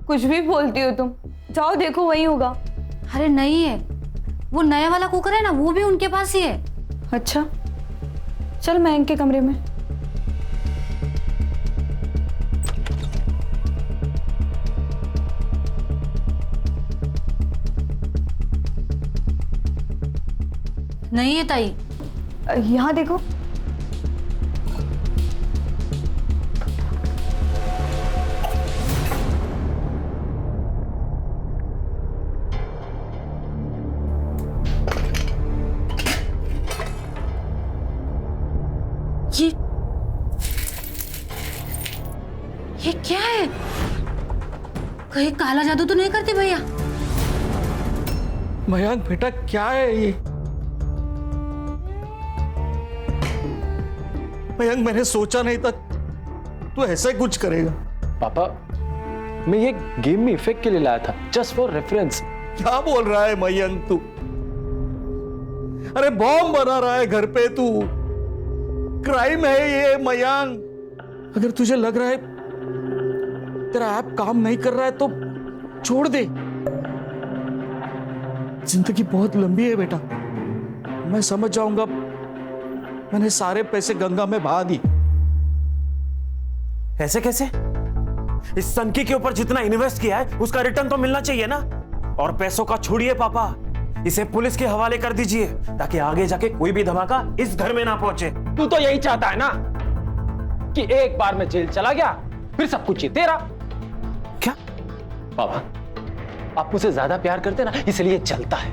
कुछ भी बोलती हो तुम। जाओ देखो, वही होगा। अरे नहीं है, वो नया वाला कुकर है ना, वो भी उनके पास ही है। अच्छा, चल मयंक के कमरे में। नहीं है ताई। यहाँ देखो। ये क्या है? कहीं काला जादू तो नहीं करते भैया? मयंक बेटा, क्या है ये? मयंक, मैंने सोचा नहीं था तू ऐसा कुछ करेगा। पापा, मैं ये गेम में इफेक्ट के लिए लाया था, जस्ट फॉर रेफरेंस। क्या बोल रहा है मयंक तू? अरे बॉम्ब बना रहा है घर पे तू। क्राइम है ये मयंक। अगर तुझे लग रहा है तेरा ऐप काम नहीं कर रहा है तो छोड़ दे। जिंदगी बहुत लंबी है बेटा, मैं समझ जाऊंगा। मैंने सारे पैसे गंगा में बहा दी। ऐसे कैसे? इस सनकी के ऊपर जितना इन्वेस्ट किया है उसका रिटर्न तो मिलना चाहिए ना। और पैसों का छोड़िए पापा, इसे पुलिस के हवाले कर दीजिए ताकि आगे जाके कोई भी धमाका इस घर में ना पहुंचे। तू तो यही चाहता है ना कि एक बार में जेल चला गया फिर सब कुछ ये तेरा। क्या पापा, आप मुझसे ज्यादा प्यार करते ना, इसलिए चलता है,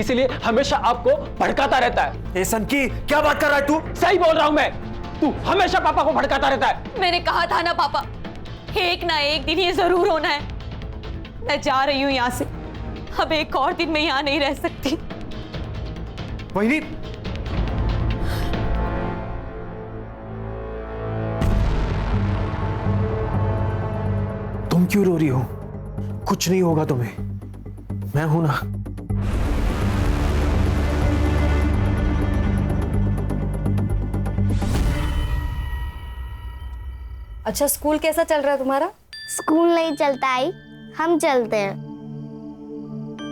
इसलिए हमेशा आपको भड़काता रहता है। ए सनकी, क्या बात कर रहा है तू? सही बोल रहा हूं मैं, तू हमेशा पापा को भड़काता रहता है। मैंने कहा था ना पापा, एक ना एक दिन ये जरूर होना है। मैं जा रही हूँ यहाँ से, अब एक और दिन मैं यहाँ नहीं रह सकती। वही तुम क्यों रो रही हो? कुछ नहीं होगा तुम्हें, मैं हूं ना। अच्छा, स्कूल कैसा चल रहा है तुम्हारा? स्कूल नहीं चलता आई, हम चलते हैं।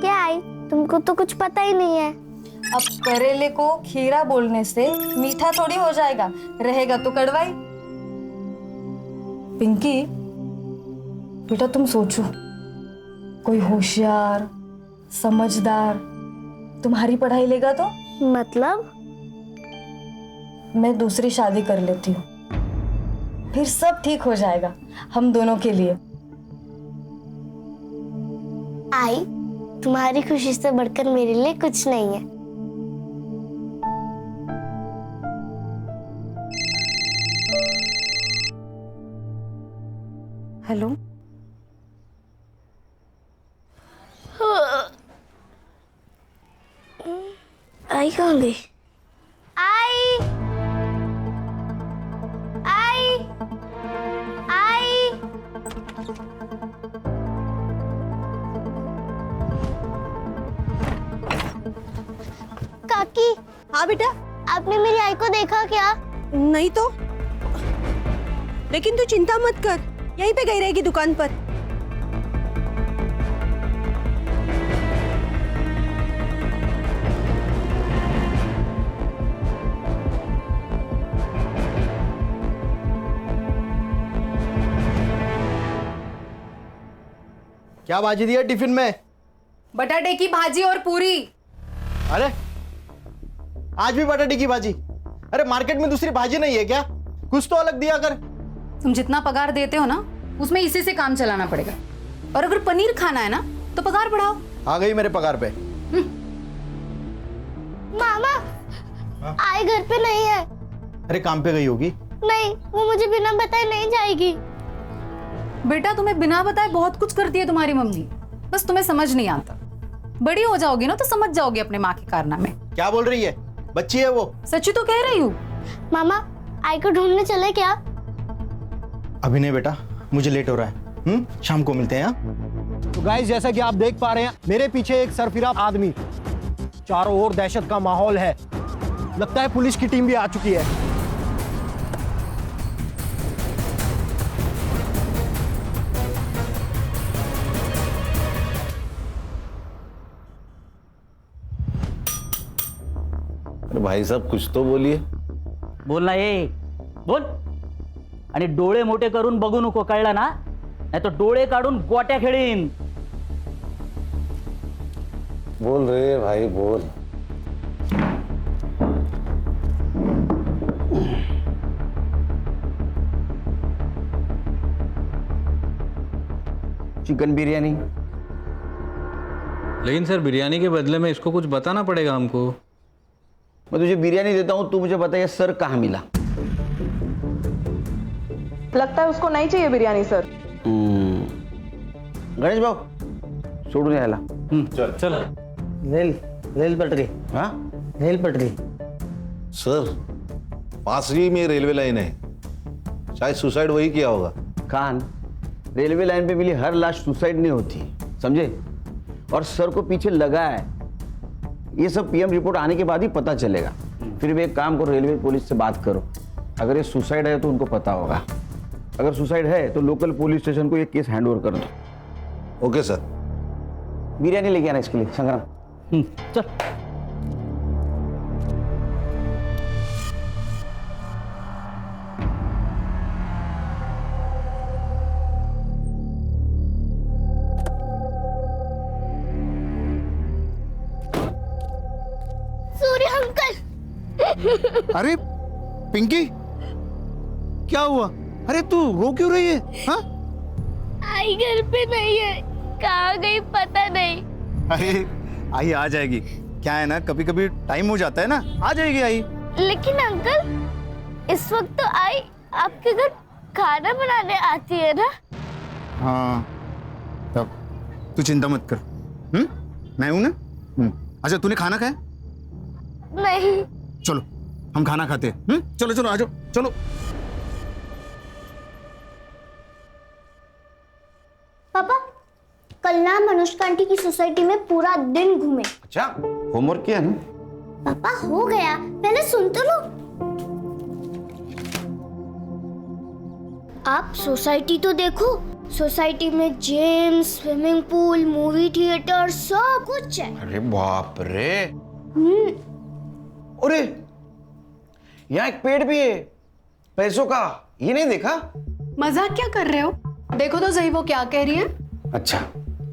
क्या आई, तुमको तो कुछ पता ही नहीं है। अब करेले को खीरा बोलने से मीठा थोड़ी हो जाएगा, रहेगा तो कड़वाई। पिंकी बेटा, तुम सोचो, कोई होशियार समझदार तुम्हारी पढ़ाई लेगा तो? मतलब? मैं दूसरी शादी कर लेती हूँ, फिर सब ठीक हो जाएगा हम दोनों के लिए। आई, तुम्हारी खुशी से बढ़कर मेरे लिए कुछ नहीं है। हेलो, आई कहाँ गई? आई, आई, आई। काकी। हाँ बेटा। आपने मेरी आई को देखा क्या? नहीं तो, लेकिन तू चिंता मत कर, यहीं पे गई रहेगी दुकान पर। क्या भाजी दिया टिफिन में? बटाटे की भाजी और पूरी। अरे आज भी बटाटे की भाजी? अरे मार्केट में दूसरी भाजी नहीं है क्या? कुछ तो अलग दिया कर। तुम जितना पगार देते हो ना उसमें इसी से काम चलाना पड़ेगा। और अगर पनीर खाना है ना तो पगार बढ़ाओ। आ गई मेरे पगार पे। मामा आई घर पे नहीं है। अरे काम पे गई होगी। नहीं, वो मुझे बिना बताए नहीं जाएगी। बेटा तुम्हें बिना बताए बहुत कुछ करती है तुम्हारी मम्मी, बस तुम्हें समझ नहीं आता। बड़ी हो जाओगी ना तो समझ जाओगी अपने माँ के कारनामे। क्या बोल रही है? बच्ची है वो। सच्ची तो कह रही हूँ। मामा आई को ढूंढने चले क्या? अभी नहीं बेटा, मुझे लेट हो रहा है। शाम को मिलते हैं। तो गाइस जैसा कि आप देख पा रहे हैं मेरे पीछे एक सरफिरा आदमी, चारों ओर दहशत का माहौल है। लगता है पुलिस की टीम भी आ चुकी है। अरे भाई साहब कुछ तो बोलिए। बोल ना ये बोल. आणि डोळे मोठे करून बघू नको, कळलं ना? नाही तो डोळे काढून गोट्या खेळीन. बोल रे भाई बोल. चिकन बिरयानी। लेकिन सर बिरयानी के बदले में इसको कुछ बताना पड़ेगा हमको. मैं तुझे बिरयानी देता हूं, तू मुझे बता ये सर कहाँ मिला? लगता है उसको नहीं चाहिए बिरयानी सर. गणेश भाऊ सोडून यायला. चल चल. रेल पटरी. हाँ रेल पटरी. सर पास ही में रेलवे लाइन है, शायद सुसाइड वही किया होगा. खान, रेलवे लाइन पे मिली हर लाश सुसाइड नहीं होती, समझे? और सर को पीछे लगा है, ये सब पीएम रिपोर्ट आने के बाद ही पता चलेगा. फिर भी एक काम करो, रेलवे पुलिस से बात करो. अगर ये सुसाइड है तो उनको पता होगा. अगर सुसाइड है तो लोकल पुलिस स्टेशन को ये केस हैंड ओवर कर दो. Okay sir. बिरयानी लेके आना इसके लिए. संग्राम चल. सूर्य अंकल. अरे पिंकी क्या हुआ? अरे तू रो क्यों रही है? हाँ? आई घर पे नहीं है, कहाँ गई पता नहीं. अरे आई आ जाएगी. क्या है ना, कभी कभी टाइम हो जाता है ना, आ जाएगी आई. लेकिन अंकल इस वक्त तो आई आपके घर खाना बनाने आती है ना. हाँ तब तू चिंता मत कर. मैं हूं ना. अच्छा तूने खाना खाया? नहीं. चलो हम खाना खाते हैं. चलो चलो आ जाओ. चलो. पापा कल ना मनुष्का आंटी की सोसाइटी में पूरा दिन घूमे. अच्छा होमवर्क किया ना? पापा हो गया, पहले सुन तो लो. आप सोसाइटी तो देखो. सोसाइटी में gym, swimming pool, movie theatre सब कुछ है. अरे बाप रे. अरे यहाँ एक पेड़ भी है पैसों का, ये नहीं देखा? मजाक क्या कर रहे हो? देखो तो सही वो क्या कह रही है. अच्छा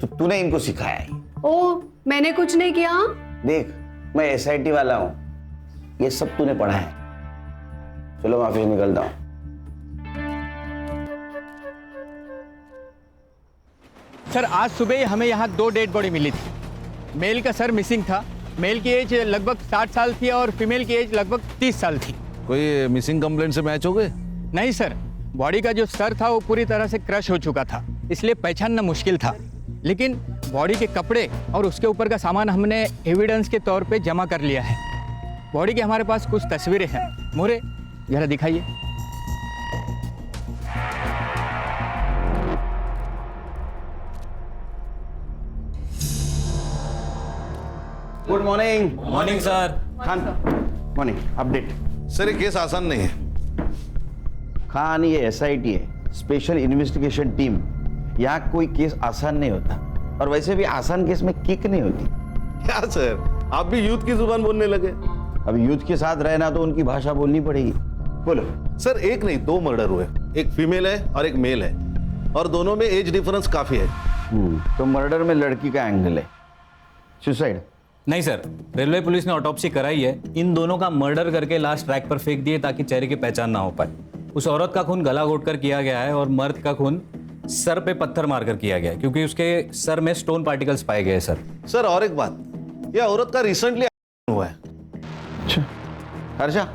तो तूने इनको सिखाया है? ओ मैंने कुछ नहीं किया. देख मैं एसआईटी वाला हूँ, ये सब तूने पढ़ा है. चलो मैं ऑफिस निकलता हूँ. सर आज सुबह ही हमें यहाँ 2 डेड बॉडी मिली थी. मेल का सर मिसिंग था. मेल की एज लगभग 60 साल थी और फीमेल की एज लगभग 30 साल थी. कोई मिसिंग कंप्लेंट से मैच हो गए? नहीं सर, बॉडी का जो सर था वो पूरी तरह से क्रश हो चुका था, इसलिए पहचानना मुश्किल था. लेकिन बॉडी के कपड़े और उसके ऊपर का सामान हमने एविडेंस के तौर पे जमा कर लिया है. बॉडी की हमारे पास कुछ तस्वीरें हैं. मोरे जरा दिखाइए. Good morning. Morning sir. Khan morning. Update sir ये केस आसान नहीं है. खान ये एसआईटी है, स्पेशल इन्वेस्टिगेशन टीम. यहाँ कोई केस आसान नहीं होता, और वैसे भी आसान केस में किक नहीं होती. क्या सर आप भी यूथ की जुबान बोलने लगे? अब यूथ के साथ रहना तो उनकी भाषा बोलनी पड़ेगी. बोलो. सर एक नहीं 2 मर्डर हुए, एक फीमेल है और एक मेल है, और दोनों में एज डिफरेंस काफी है. तो मर्डर में लड़की का एंगल है. सुसाइड नहीं सर, रेलवे पुलिस ने ऑटोप्सी कराई है. इन दोनों का मर्डर करके लास्ट ट्रैक पर फेंक दिए ताकि चेहरे की पहचान ना हो पाए. उस औरत का खून गला घोटकर किया गया है और मर्द का खून सर पे पत्थर मारकर किया गया है, क्योंकि उसके सर में स्टोन पार्टिकल्स पाए गए सर। सर और एक बात, यह औरत का रिसेंटली हुआ है। अच्छा हर्षा,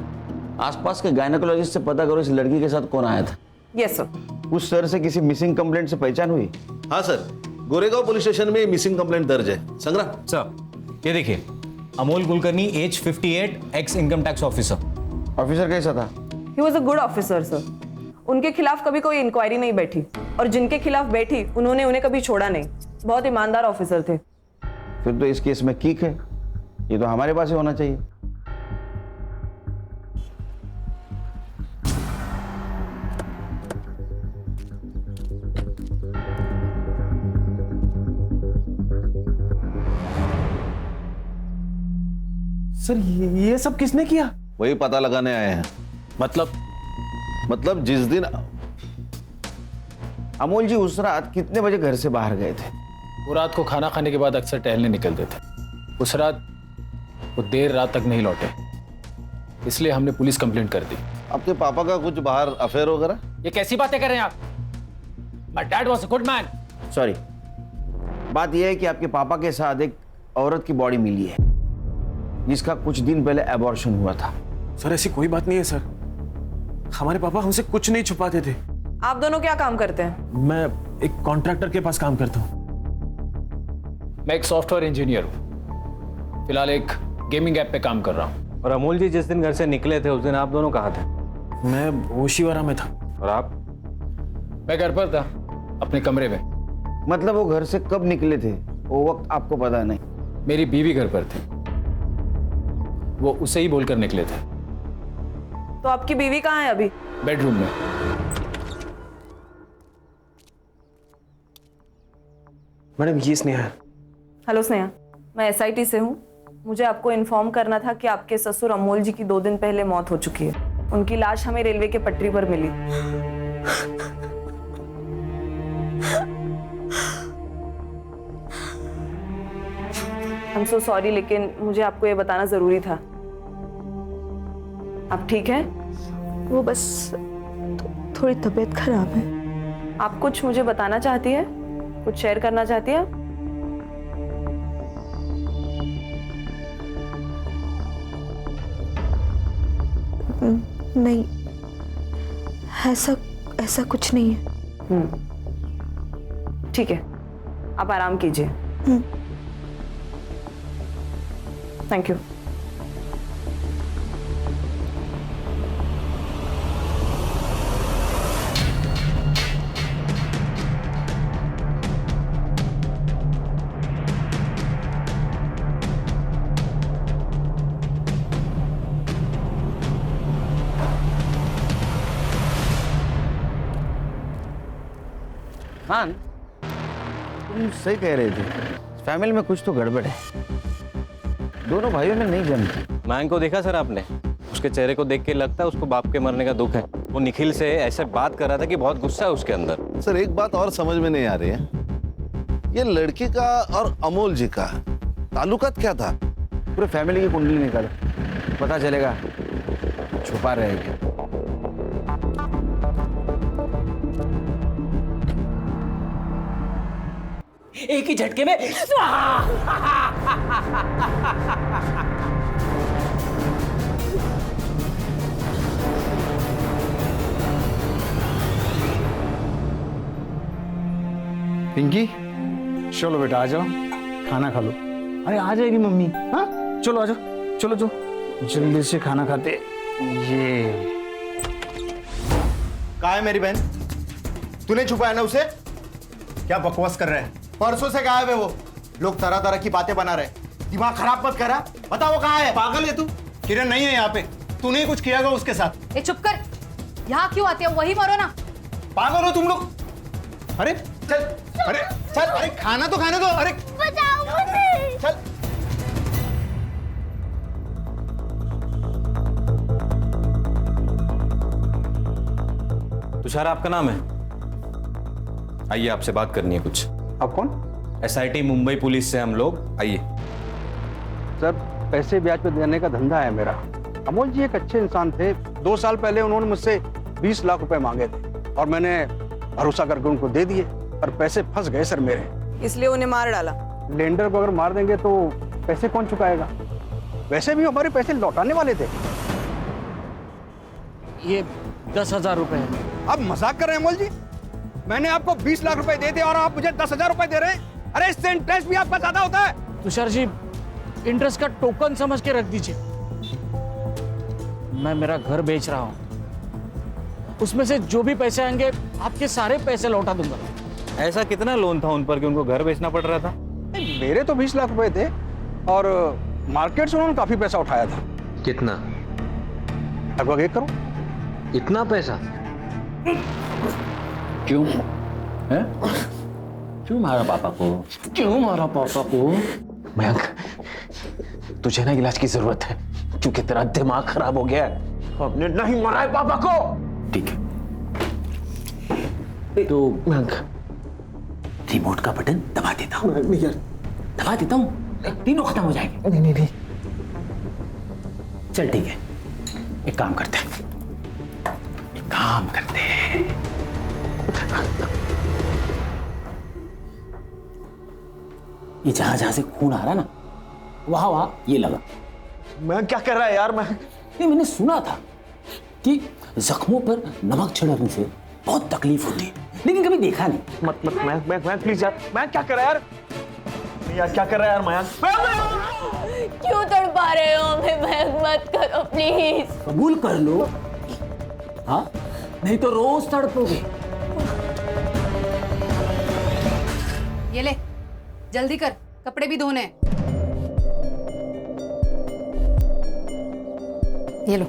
आसपास के गायनेकोलॉजिस्ट से पता करो इस लड़की के साथ कौन आया था। Yes sir. उस सर से किसी मिसिंग कंप्लेंट से पहचान हुई? हाँ सर, गोरेगांव पुलिस स्टेशन में मिसिंग कंप्लेंट दर्ज है। संग्राम सर, ये देखिए, Amol Kulkarni, age 58, ex income tax officer. Officer कैसा था? He was a good officer sir. उनके खिलाफ कभी कोई इंक्वायरी नहीं बैठी, और जिनके खिलाफ बैठी उन्होंने उन्हें कभी छोड़ा नहीं। बहुत ईमानदार ऑफिसर थे। फिर तो इस केस में किक है, ये तो हमारे पास ही होना चाहिए। सर ये सब किसने किया? वही पता लगाने आए हैं। मतलब जिस दिन अमोल जी उस रात कितने बजे घर से बाहर गए थे? वो रात को खाना खाने के बाद अक्सर टहलने निकलते थे। उस रात वो देर रात तक नहीं लौटे, इसलिए हमने पुलिस कंप्लेंट कर दी। आपके पापा का कुछ बाहर अफेयर वगैरह? ये कैसी बातें कर रहे हैं आप? My dad was a good man. Sorry, बात यह है कि आपके पापा के साथ एक औरत की बॉडी मिली है जिसका कुछ दिन पहले एबॉर्शन हुआ था। सर ऐसी कोई बात नहीं है सर, हमारे पापा हमसे कुछ नहीं छुपाते थे। आप दोनों क्या काम करते हैं? मैं एक कॉन्ट्रैक्टर के पास काम करता हूँ। मैं एक सॉफ्टवेयर इंजीनियर हूँ, फिलहाल एक गेमिंग ऐप पे काम कर रहा हूँ। और अमोल जी जिस दिन घर से निकले थे उस दिन आप दोनों कहाँ थे? मैं ओशिवारा में था। और आप? मैं घर पर था, अपने कमरे में। मतलब वो घर से कब निकले थे वो वक्त आपको पता नहीं? मेरी बीवी घर पर थी, वो उसे ही बोलकर निकले थे। तो आपकी बीवी कहाँ है अभी? बेडरूम में। मैडम ये स्नेहा है। हेलो स्नेहा, मैं SIT से हूँ। मुझे आपको इन्फॉर्म करना था कि आपके ससुर अमोल जी की 2 दिन पहले मौत हो चुकी है। उनकी लाश हमें रेलवे के पटरी पर मिली। I'm so sorry, लेकिन मुझे आपको ये बताना जरूरी था। आप ठीक हैं? वो बस थोड़ी तबीयत खराब है। आप कुछ मुझे बताना चाहती है? कुछ शेयर करना चाहती है? नहीं, ऐसा कुछ नहीं है। ठीक है, आप आराम कीजिए। Thank you. खान, तुम सही कह रहे थे, फैमिली में कुछ तो गड़बड़ है। दोनों भाइयों में नहीं जमती। मैंग को देखा सर आपने? उसके चेहरे को देख के लगता है उसको बाप के मरने का दुख है। वो निखिल से ऐसे बात कर रहा था कि बहुत गुस्सा है उसके अंदर। सर एक बात और समझ में नहीं आ रही है, ये लड़की का और अमोल जी का ताल्लुकात क्या था? पूरे फैमिली की कुंडली निकालो, पता चलेगा छुपा रहेगा। एक ही झटके में पिंकी, चलो बेटा आ जाओ, खाना खा लो। अरे आ जाएगी मम्मी। हाँ चलो आ जाओ, चलो जो जल्दी से खाना खाते। ये कहाँ है मेरी बहन? तूने छुपाया ना उसे? क्या बकवास कर रहे हैं? परसों से गायब है वो। लोग तरह तरह की बातें बना रहे। दिमाग खराब मत करा। बता वो कहाँ है? पागल है तू? किरण नहीं है यहाँ पे। तूने ही कुछ किया होगा उसके साथ। ए चुप कर, यहाँ क्यों आते हो? वही मरो ना। पागल हो तुम लोग? अरे चल, अरे चल, अरे खाना तो खाने दो। अरे बचाओ मुझे। चल। तुषार आपका नाम है? आइए आपसे बात करनी है कुछ। आप कौन? SIT मुंबई पुलिस से हम लोग। आइए। सर पैसे ब्याज पे देने का धंधा है मेरा। अमोल जी एक अच्छे इंसान थे। 2 साल पहले उन्होंने मुझसे 20 लाख रुपए मांगे थे और मैंने भरोसा करके उनको दे दिए, पर पैसे फंस गए सर मेरे। इसलिए उन्हें मार डाला। लेंडर को अगर मार देंगे तो पैसे कौन चुकाएगा? वैसे भी हमारे पैसे लौटाने वाले थे। ये 10,000 रुपए है। आप मजाक कर रहे हैं अमोल जी? मैंने आपको 20 लाख रुपए दे दिए और आप मुझे 10,000 रुपए दे रहे हैं? अरे इससे इंटरेस्ट भी आपका ज्यादा होता है। तुषार जी, इंटरेस्ट का टोकन समझ के रख दीजिए। मैं मेरा घर बेच रहा हूं, उसमें से जो भी पैसे आएंगे आपके सारे पैसे लौटा दूंगा। ऐसा कितना लोन था उन पर कि उनको घर बेचना पड़ रहा था? मेरे तो 20 लाख रुपए थे और मार्केट से उन्होंने काफी पैसा उठाया था। कितना? लगभग 1 करोड़। इतना पैसा? क्यों है? क्यों मारा पापा को? क्यों मारा पापा को? मयंक, तुझे ना इलाज की जरूरत है क्योंकि तेरा दिमाग खराब हो गया है। हमने नहीं मारा है पापा को। ठीक है तो मयंक, रिमोट का बटन दबा देता हूँ। दबा देता हूँ, तीनों खत्म हो जाएंगे। नहीं नहीं नहीं, चल ठीक है, एक काम करते हैं, ये जहां जहां से खून आ रहा ना, वहां वहां ये लगा। मैं क्या कर रहा है यार? मैंने सुना था कि जख्मों पर नमक छिड़कने से बहुत तकलीफ होती है, लेकिन कभी देखा नहीं। मैं प्लीज यार, मैं क्या कर रहा है यार? क्या कर रहा है यार मयंक? क्यों तड़पा रहे हो हमें? मयंक मत करो प्लीज। कबूल कर लो, हाँ, नहीं तो रोज तड़पोगे। ये ले, जल्दी कर, कपड़े भी धोने हैं। ये लो।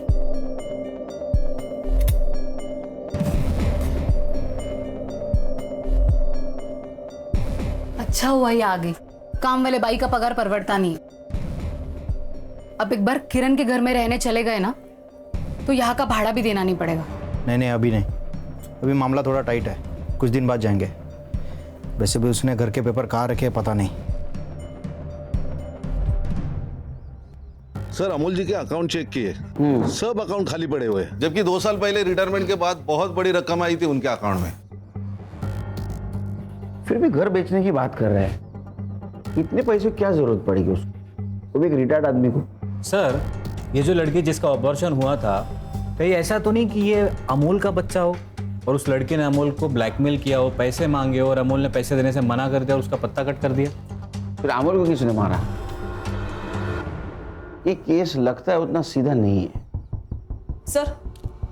अच्छा हुआ ये आ गई, काम वाले बाई का पगार परवड़ता नहीं। अब एक बार किरण के घर में रहने चले गए ना, तो यहाँ का भाड़ा भी देना नहीं पड़ेगा। नहीं, अभी नहीं, अभी मामला थोड़ा टाइट है, कुछ दिन बाद जाएंगे। वैसे भी उसने घर के पेपर कहाँ रखे पता नहीं। सर, अमोल जी के अकाउंट चेक किए, सब अकाउंट खाली पड़े हुए हैं, जबकि 2 साल पहले रिटायरमेंट के बाद बहुत बड़ी रकम आई थी उनके अकाउंट में। फिर भी घर बेचने की बात कर रहे हैं, इतने पैसों की क्या जरूरत पड़ेगी उसको, वो भी एक रिटायर्ड आदमी को। सर, ये जो लड़की जिसका ऑपरेशन हुआ था, कहीं ऐसा तो नहीं कि ये अमोल का बच्चा हो और उस लड़के ने अमोल को ब्लैकमेल किया हो, पैसे मांगे और अमोल ने पैसे देने से मना कर दिया और उसका पत्ता कट कर दिया? फिर अमोल को किसने मारा? ये केस लगता है उतना सीधा नहीं है। सर,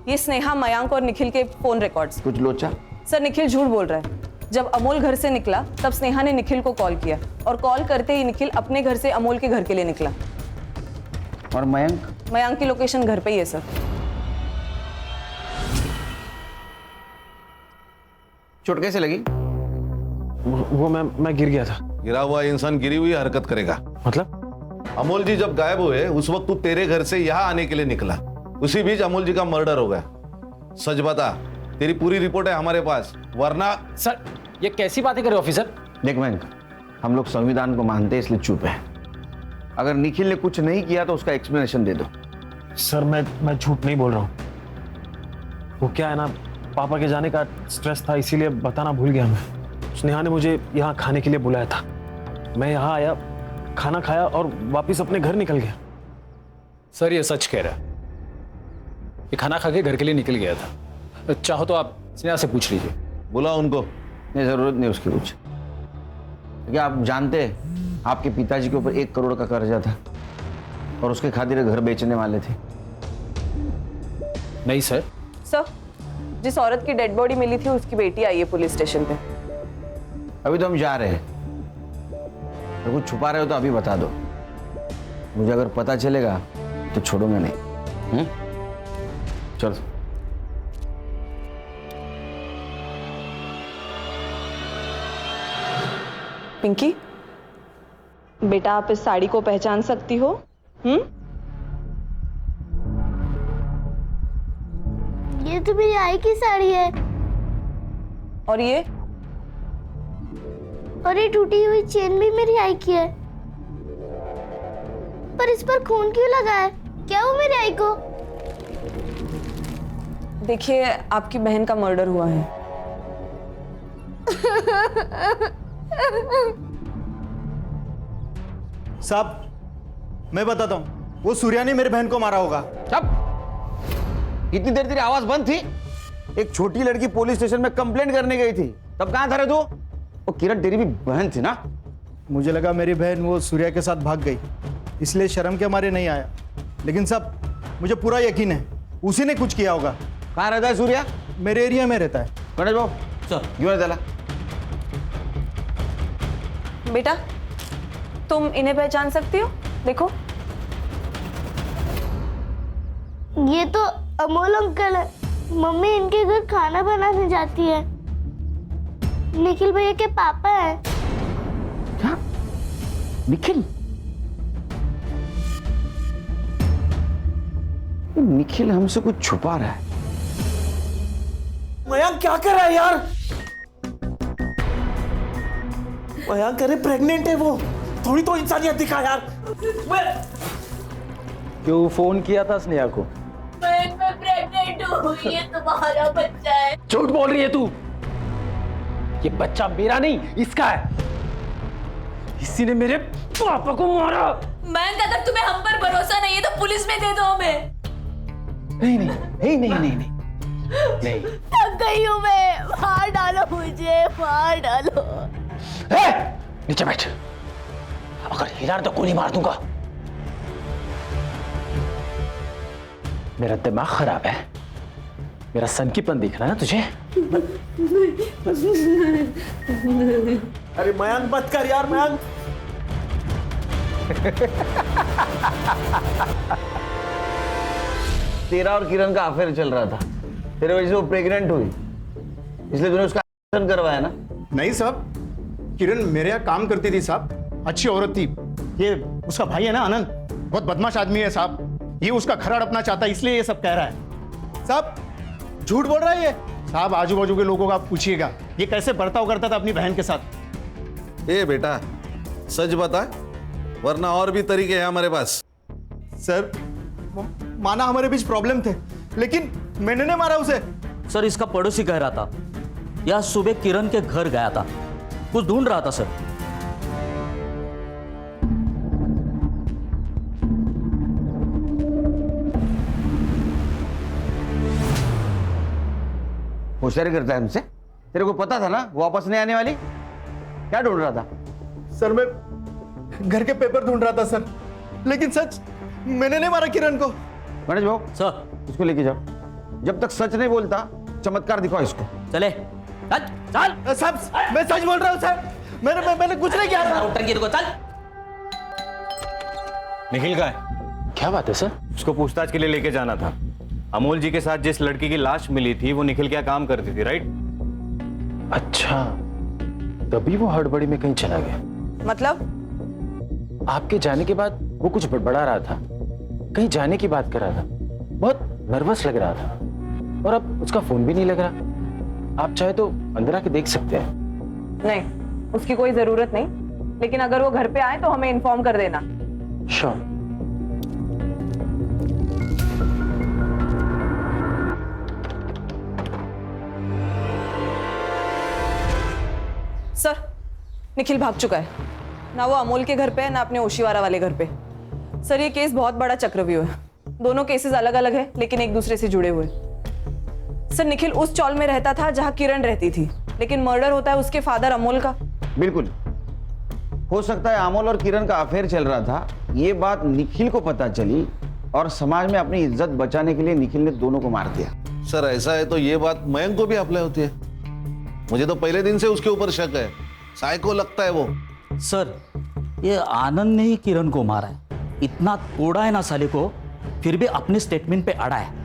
ये स्नेहा, मयंक और निखिल के फोन रिकॉर्ड्स। कुछ लोचा? सर, निखिल झूठ बोल रहा है। जब अमोल घर से निकला तब स्नेहा ने निखिल को कॉल किया और कॉल करते ही निखिल अपने घर से अमोल के घर के लिए निकला। और मयंक? मयंक की लोकेशन घर पे ही है सर। चोट कैसे लगी? वो मैं गिर गया था। गिरा हुआ इंसान गिरी हुई हरकत करेगा? मतलब? अमोल जी जब गायब हुए उस वक्त तू तेरे घर से यहाँ आने के लिए निकला, उसी बीच अमोल जी का मर्डर हो गया। सच बता, तेरी पूरी रिपोर्ट है हमारे पास, वरना। सर, ये कैसी बातें कर रहे हो ऑफिसर? देख मयंक, हम लोग संविधान को मानते हैं इसलिए चुप है। अगर निखिल ने कुछ नहीं किया तो उसका एक्सप्लेनेशन दे दो। सर, मैं झूठ नहीं बोल रहा हूँ। वो क्या है ना, पापा के जाने का स्ट्रेस था, इसीलिए बताना भूल गया मैं। स्नेहा ने मुझे यहाँ खाने के लिए बुलाया था, मैं यहाँ आया, खाना खाया और वापस अपने घर निकल गया। सर, ये सच कह रहा है, ये खाना खा के घर के लिए निकल गया था। चाहो तो आप स्नेहा से पूछ लीजिए। बुला उनको। नहीं, जरूरत नहीं उसकी कुछ। क्या आप जानते हैं आपके पिताजी के ऊपर 1 करोड़ का कर्जा था और उसके खातिर घर बेचने वाले थे? नहीं सर। सर, जिस औरत की डेड बॉडी मिली थी उसकी बेटी आई है पुलिस स्टेशन पे। अभी तो हम जा रहे हैं, तो कुछ छुपा रहे हो तो अभी बता दो, मुझे अगर पता चलेगा तो छोड़ूंगा नहीं। चलो। पिंकी, बेटा आप इस साड़ी को पहचान सकती हो? ये तो मेरी आई की साड़ी है। और ये? और ये टूटी हुई चेन भी मेरी आई की है। पर इस पर खून क्यों लगा है? क्या हुआ मेरी आई को? देखिए, आपकी बहन का मर्डर हुआ है। साहब मैं बताता हूँ, वो सूर्या ने मेरी बहन को मारा होगा। चुप! इतनी देर तेरी आवाज बंद थी। एक छोटी लड़की पुलिस स्टेशन में कंप्लेंट करने गई थी, तब कहां था रे तू? वो किरण तेरी भी बहन थी ना? मुझे लगा मेरी बहन वो सूर्या के साथ भाग गई, इसलिए शर्म के मारे नहीं आया। लेकिन साहब मुझे पूरा यकीन है उसी ने कुछ किया होगा। कहाँ रहता है सूर्या? मेरे एरिया में रहता है। गणेश बाबू सर क्यों नहीं चला? बेटा, तुम इन्हें पहचान सकती हो? देखो, ये तो अमोल अंकल है। मम्मी इनके घर खाना बनाने जाती है। निखिल भैया के पापा है। क्या? निखिल? निखिल हमसे कुछ छुपा रहा है। मयंक क्या कर रहा है यार? मयंक अरे प्रेग्नेंट है वो, थोड़ी तो इंसानियत दिखा यार। क्यों फोन किया था स्नेहा को? मैं प्रेग्नेंट हूँ, ये तुम्हारा बच्चा है। झूठ बोल रही है तू। ये बच्चा मेरा नहीं, इसका है। इसी ने मेरे पापा को मारा। मयंक, अगर तुम्हें हम पर भरोसा नहीं है तो पुलिस में दे दो हमें। नहीं नहीं नहीं नहीं नहीं नहीं नहीं। थक गई हूँ मैं, मार डालो मुझे, मार डालो। नीचे बैठ, अगर हिला तो गोली मार दूंगा। मेरा दिमाग खराब है, मेरा सनकीपन दिख रहा है ना तुझे? अरे मयंक मत कर यार, मयंक। तेरा और किरण का अफेयर चल रहा था, तेरे वजह से वो प्रेग्नेंट हुई, इसलिए तूने उसका ऑपरेशन करवाया ना? नहीं साहब, किरण मेरे यहाँ काम करती थी साहब, अच्छी औरत थी। ये उसका भाई है ना आनंद, बहुत बदमाश आदमी है साहब। ये उसका घर हड़पना चाहता है, इसलिए ये सब कह रहा है। साहब झूठ बोल रहा है ये। साहब आजू बाजू के लोगों को आप पूछिएगा ये कैसे बर्ताव करता था अपनी बहन के साथ। ए बेटा सच बता, वरना और भी तरीके हैं हमारे पास। सर माना हमारे बीच प्रॉब्लम थे, लेकिन मैंने नहीं मारा उसे। सर इसका पड़ोसी कह रहा था, यह सुबह किरण के घर गया था, कुछ ढूंढ रहा था सर। होशियारी करता है हमसे? तेरे को पता था ना वो वापस नहीं आने वाली? क्या ढूंढ रहा था? सर मैं घर के पेपर ढूंढ रहा था सर, लेकिन सच मैंने नहीं मारा किरण को। गणेश बाबू सर इसको लेके जाओ। जब तक सच नहीं बोलता चमत्कार दिखाओ इसको। चले चल चल। साहब मैं सच बोल रहा हूँ सर, मैंने कुछ नहीं किया था। चल। निखिल का है? क्या बात है सर? उसको पूछताछ के लिए लेके जाना था। अमोल जी के साथ जिस लड़की की लाश मिली थी वो निखिल क्या काम करती थी, राइट? अच्छा, तभी वो हड़बड़ी में कहीं चला गया। मतलब? आपके जाने के बाद वो कुछ बड़बड़ा रहा था, कहीं जाने की बात कर रहा था, बहुत नर्वस लग रहा था, और अब उसका फोन भी नहीं लग रहा। आप चाहे तो अंदर आके देख सकते हैं। नहीं, उसकी कोई जरूरत नहीं, लेकिन अगर वो घर पे आए तो हमें इन्फॉर्म कर देना। श्योर। सर निखिल भाग चुका है, ना वो अमोल के घर पे है ना अपने ओशीवारा वाले घर पे। सर ये केस बहुत बड़ा चक्रव्यूह है, दोनों केसेस अलग अलग है लेकिन एक दूसरे से जुड़े हुए। सर निखिल उस चौल में रहता था जहां किरण रहती थी, लेकिन मर्डर होता है उसके फादर अमोल का। बिल्कुल हो सकता है अमोल और किरण का अफेयर चल रहा था, ये बात निखिल को पता चली और समाज में अपनी इज्जत बचाने के लिए निखिल ने दोनों को मार दिया। सर ऐसा है तो ये बात मयंक को भी अप्लाई होती है। मुझे तो पहले दिन से उसके ऊपर शक है, साइको लगता है वो। सर ये आनंद ने ही किरण को मारा है, इतना तोड़ा है ना साले को, फिर भी अपने स्टेटमेंट पे अड़ा है।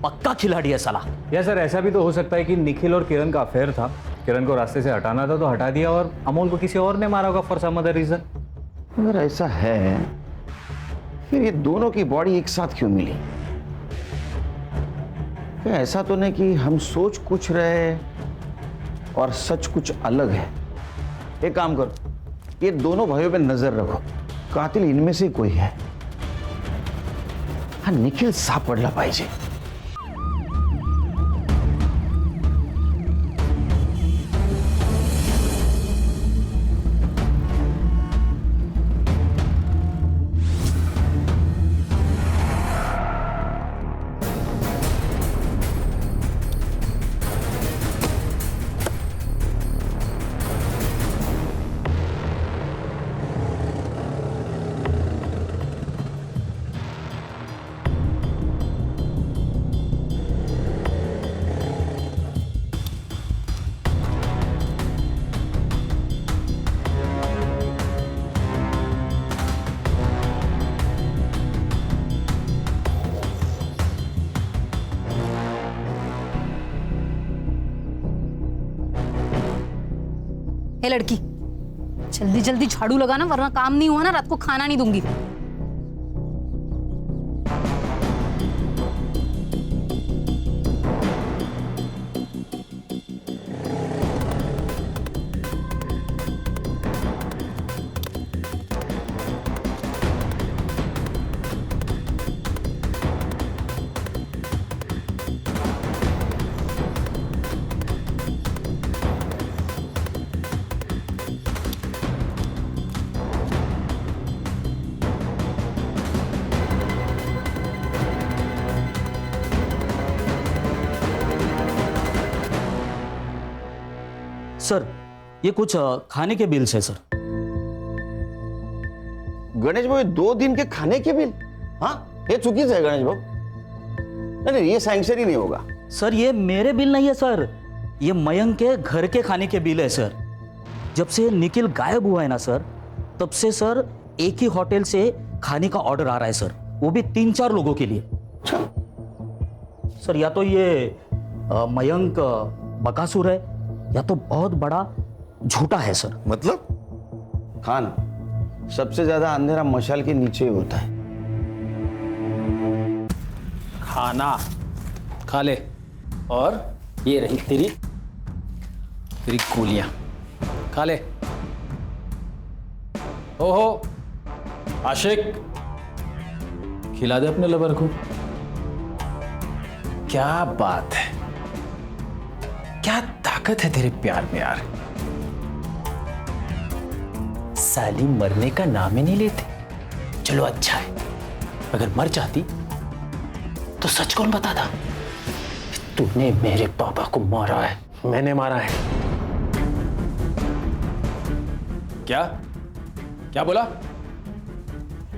पक्का खिलाड़ी है साला। या सर ऐसा भी तो हो सकता है कि निखिल और किरण का अफेयर था, किरण को रास्ते से हटाना था तो हटा दिया और अमोल को किसी और ने मारा होगा फॉर सम अदर रीजन। अगर ऐसा है फिर ये दोनों की बॉडी एक साथ क्यों मिली? क्या ऐसा तो नहीं कि हम सोच कुछ रहे और सच कुछ अलग है? एक काम करो, ये दोनों भाइयों पे नजर रखो, कातिल इनमें से कोई है। हाँ निखिल सापडला पाहिजे। हे लड़की, जल्दी जल्दी झाड़ू लगाना वरना काम नहीं हुआ ना रात को खाना नहीं दूंगी। सर ये कुछ खाने के बिल्स है सर। गणेश भाऊ 2 दिन के खाने के बिल? हाँ ये चुकीचं आहे गणेश भाऊ। नहीं ये सैंक्शन ही नहीं होगा। सर ये मेरे बिल नहीं है सर, ये मयंक के घर के खाने के बिल है सर। जब से निखिल गायब हुआ है ना सर, तब से सर एक ही होटल से खाने का ऑर्डर आ रहा है सर, वो भी 3-4 लोगों के लिए। सर या तो ये मयंक बकासुर है या तो बहुत बड़ा झूठा है सर। मतलब खान सबसे ज्यादा अंधेरा मशाल के नीचे ही होता है। खाना खा ले, और ये रही तेरी गोलियां, खा ले। ओहो आशिक, खिला दे अपने लवर को। क्या बात है, क्या ताकत है तेरे प्यार में यार। साली मरने का नाम ही नहीं लेते। चलो अच्छा है, अगर मर जाती तो सच कौन बताता? तूने मेरे पापा को मारा है। मैंने मारा है। क्या क्या बोला?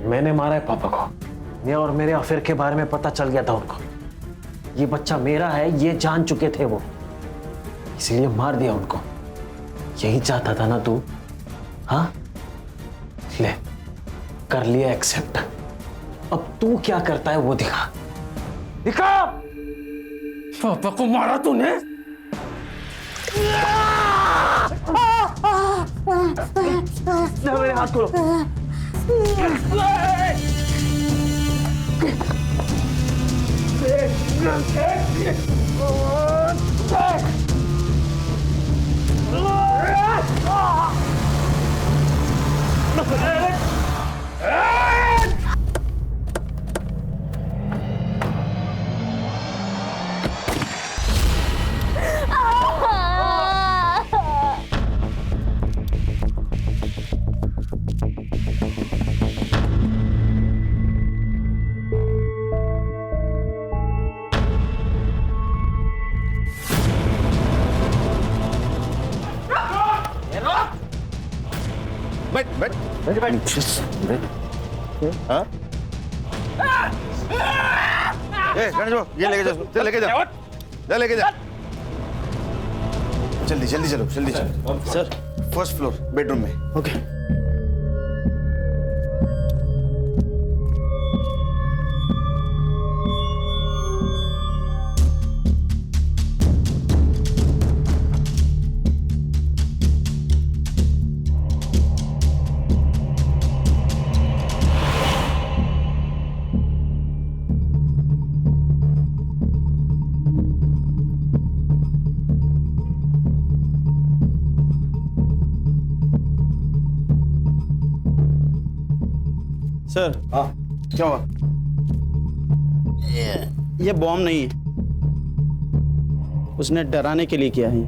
मैंने मारा है पापा को। मैं और मेरे अफेयर के बारे में पता चल गया था उनको। ये बच्चा मेरा है ये जान चुके थे वो, इसलिए मार दिया उनको। यही चाहता था ना तू? हाँ ले, कर लिया एक्सेप्ट। अब तू क्या करता है वो दिखा। दिखा। पापा को मारा तूने? मेरे हाथ खोलो। हाँ? गणेश भाऊ ये लेके जाओ, चल लेके जाओ, जा लेके जा। जल्दी जल्दी चलो, जल्दी चलो। सर 1st फ्लोर बेडरूम में। Okay sir. हाँ क्या हुआ? ये बॉम्ब नहीं है, उसने डराने के लिए किया है।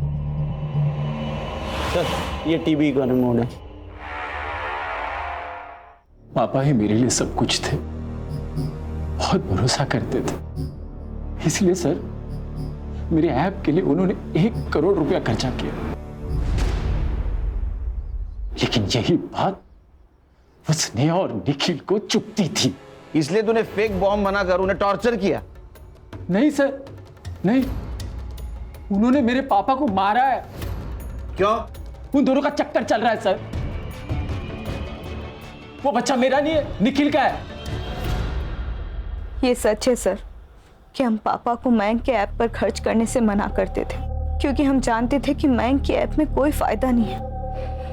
सर ये टीवी का रिमोट है। पापा ही मेरे लिए सब कुछ थे, बहुत भरोसा करते थे। इसलिए सर मेरे ऐप के लिए उन्होंने 1 करोड़ रुपया खर्चा किया। लेकिन यही बात उसने और निखिल को चुभती थी। इसलिए तूने फेक बॉम्ब बनाकर उन्हें टॉर्चर किया? नहीं सर, नहीं, उन्होंने मेरे पापा को मारा है। क्यों? उन दोनों का चक्कर चल रहा है सर। वो बच्चा मेरा नहीं है, निखिल का है। ये सच है सर कि हम पापा को मयंक के ऐप पर खर्च करने से मना करते थे, क्योंकि हम जानते थे कि मयंक के ऐप में कोई फायदा नहीं है।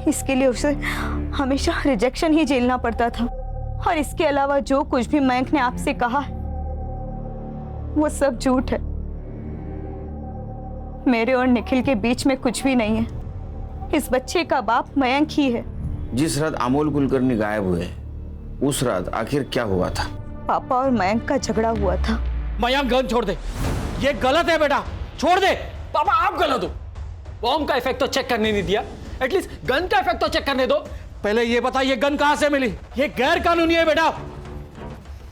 इसके लिए उसे हमेशा रिजेक्शन ही झेलना पड़ता था। और इसके अलावा जो कुछ भी मयंक ने आपसे कहा है वो सब झूठ है। मेरे और निखिल के बीच में कुछ भी नहीं है। इस बच्चे का बाप मयंक ही है। जिस रात अमोल कुलकर्णी गायब हुए उस रात आखिर क्या हुआ था? पापा और मयंक का झगड़ा हुआ था। मयंक गन छोड़ दे, ये गलत है बेटा, छोड़ दे। पापा आप गलत हो। बॉम्ब का इफेक्ट तो चेक करने नहीं दिया, एटलीस्ट गन का इफेक्ट तो चेक करने दो। पहले ये बता ये गन कहां से मिली? ये गैर कानूनी है बेटा।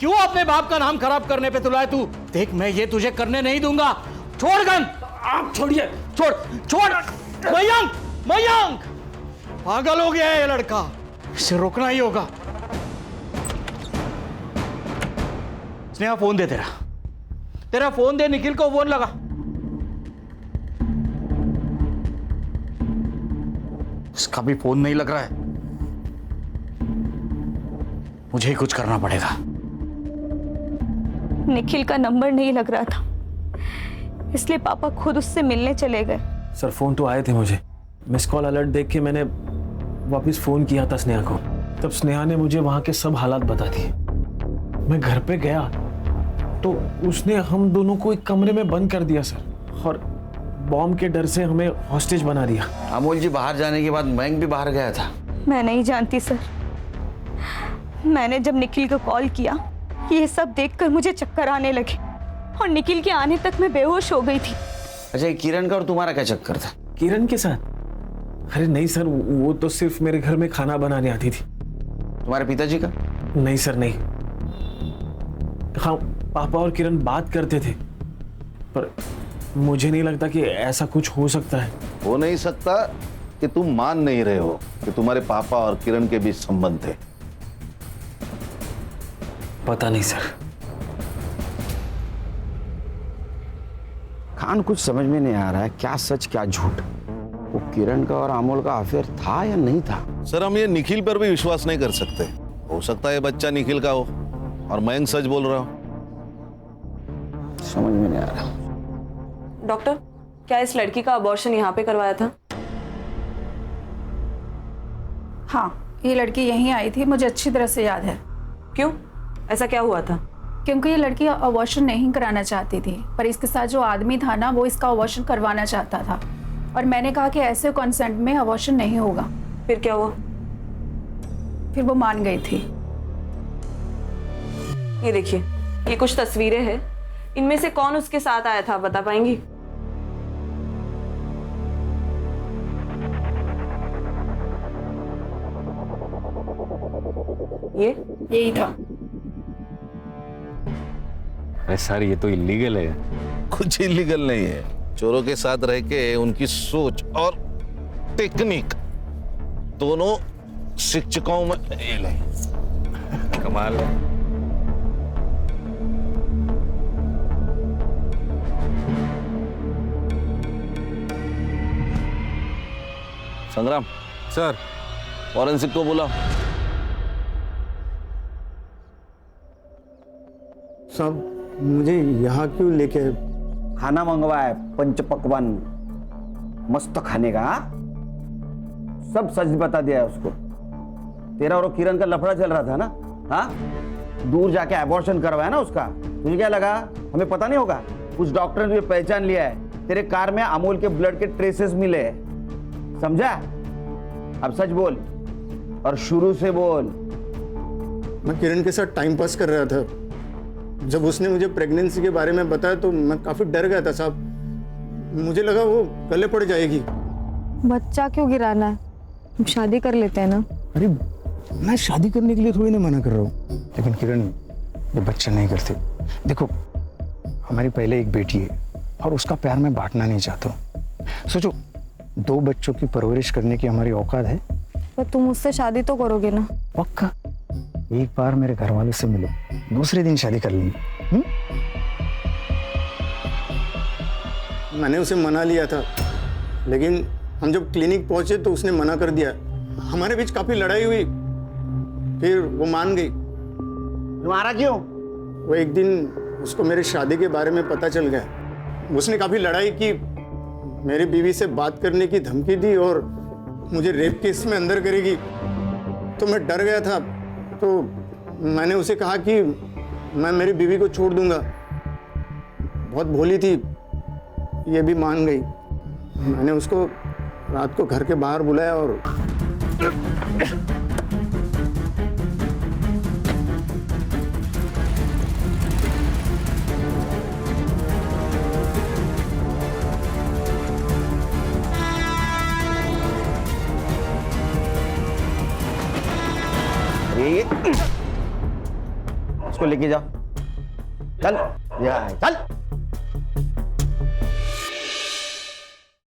क्यों अपने बाप का नाम खराब करने पे तुला है तू? देख मैं ये तुझे करने नहीं दूंगा। छोड़ गन। आप छोड़िए, छोड़ छोड़। मयंक, मयंक पागल हो गया है ये लड़का, इसे रोकना ही होगा। स्नेहा फोन दे, तेरा फोन दे, निखिल को फोन लगा। उसका भी फोन नहीं लग रहा है, मुझे ही कुछ करना पड़ेगा। निखिल का नंबर नहीं लग रहा था, इसलिए पापा खुद उससे मिलने चले गए। सर फोन तो आए थे मुझे, मिस कॉल अलर्ट देख के मैंने वापस फोन किया था स्नेहा को। तब स्नेहा ने मुझे वहां के सब हालात बता दिए। मैं घर पे गया तो उसने हम दोनों को एक कमरे में बंद कर दिया सर, और बॉम्ब के डर से हमें हॉस्टेज बना दिया। अमोल जी बाहर जाने के बाद मयंक भी बाहर गया था। मैं नहीं जानती सर। मैंने जब निखिल को कॉल किया ये सब देखकर मुझे चक्कर आने लगे और निखिल के आने तक मैं बेहोश हो गई थी। अच्छा, किरण का और तुम्हारा क्या चक्कर था? किरण के साथ? अरे नहीं सर, वो तो सिर्फ मेरे घर में खाना बनाने आती थी। तुम्हारे पिताजी का? नहीं सर नहीं। हाँ, पापा और किरण बात करते थे, पर मुझे नहीं लगता कि ऐसा कुछ हो सकता है। हो नहीं सकता कि तुम मान नहीं रहे हो कि तुम्हारे पापा और किरण के बीच संबंध थे? पता नहीं सर। खान कुछ समझ में नहीं आ रहा है, क्या सच क्या झूठ। वो किरण का और अमोल का अफेयर था या नहीं था? सर हम ये निखिल पर भी विश्वास नहीं कर सकते। हो सकता है बच्चा निखिल का हो और मयंक सच बोल रहा हो। समझ में नहीं आ रहा। डॉक्टर, क्या इस लड़की का अबॉर्शन यहाँ पे करवाया था? हाँ, ये लड़की यहीं आई थी, मुझे अच्छी तरह से याद है। क्यों, ऐसा क्या हुआ था? क्योंकि ये लड़की अबॉर्शन नहीं कराना चाहती थी, पर इसके साथ जो आदमी था ना, वो इसका अबॉर्शन करवाना चाहता था, और मैंने कहा कि ऐसे कंसेंट में अबॉर्शन नहीं होगा। फिर क्या हुआ? फिर वो मान गई थी। ये देखिए, ये कुछ तस्वीरें हैं। इनमें से कौन उसके साथ आया था, बता पाएंगी? यही था। अरे सर ये तो इलीगल है। कुछ इलीगल नहीं है। चोरों के साथ रह के उनकी सोच और टेक्निक दोनों शिक्षकों में ये ले। कमाल है। संग्राम सर, फॉरेंसिक को बुलाओ। साहब मुझे यहाँ क्यों लेके? खाना मंगवाया पंच पकवान, मस्त खाने का। सब सच बता दिया है उसको। तेरा और किरण का लफड़ा चल रहा था ना? हाँ, दूर जाके अबॉर्शन करवाया ना उसका। तुझे क्या लगा हमें पता नहीं होगा? कुछ डॉक्टर ने पहचान लिया है। तेरे कार में अमोल के ब्लड के ट्रेसेस मिले हैं, समझा? अब सच बोल और शुरू से बोल। मैं किरण के साथ टाइम पास कर रहा था। जब उसने मुझे प्रेगनेंसी के बारे में बताया तो मैं काफी डर गया था साहब। मुझे लगा वो गले पड़ जाएगी। बच्चा क्यों गिराना है, हम शादी कर लेते हैं ना। अरे मैं शादी करने के लिए थोड़ी ना मना कर रहा हूँ, लेकिन किरण ये बच्चा नहीं करते। देखो हमारी पहले एक बेटी है और उसका प्यार मैं बांटना नहीं चाहता हूँ। सोचो 2 बच्चों की परवरिश करने की हमारी औकात है। पर तुम मुझसे शादी तो करोगे ना? पक्का। एक बार मेरे घर वालों से मिलो, दूसरे दिन शादी कर लेंगे। मैंने उसे मना लिया था, लेकिन हम जब क्लिनिक पहुंचे तो उसने मना कर दिया। हमारे बीच काफी लड़ाई हुई, फिर वो मान गई। तुम्हारा क्यों? वो एक दिन उसको मेरी शादी के बारे में पता चल गया। उसने काफी लड़ाई की, मेरी बीवी से बात करने की धमकी दी और मुझे रेप केस में अंदर करेगी, तो मैं डर गया था। तो मैंने उसे कहा कि मैं मेरी बीवी को छोड़ दूंगा। बहुत भोली थी, ये भी मान गई। मैंने उसको रात को घर के बाहर बुलाया और इसको लेके जाओ, चल चल।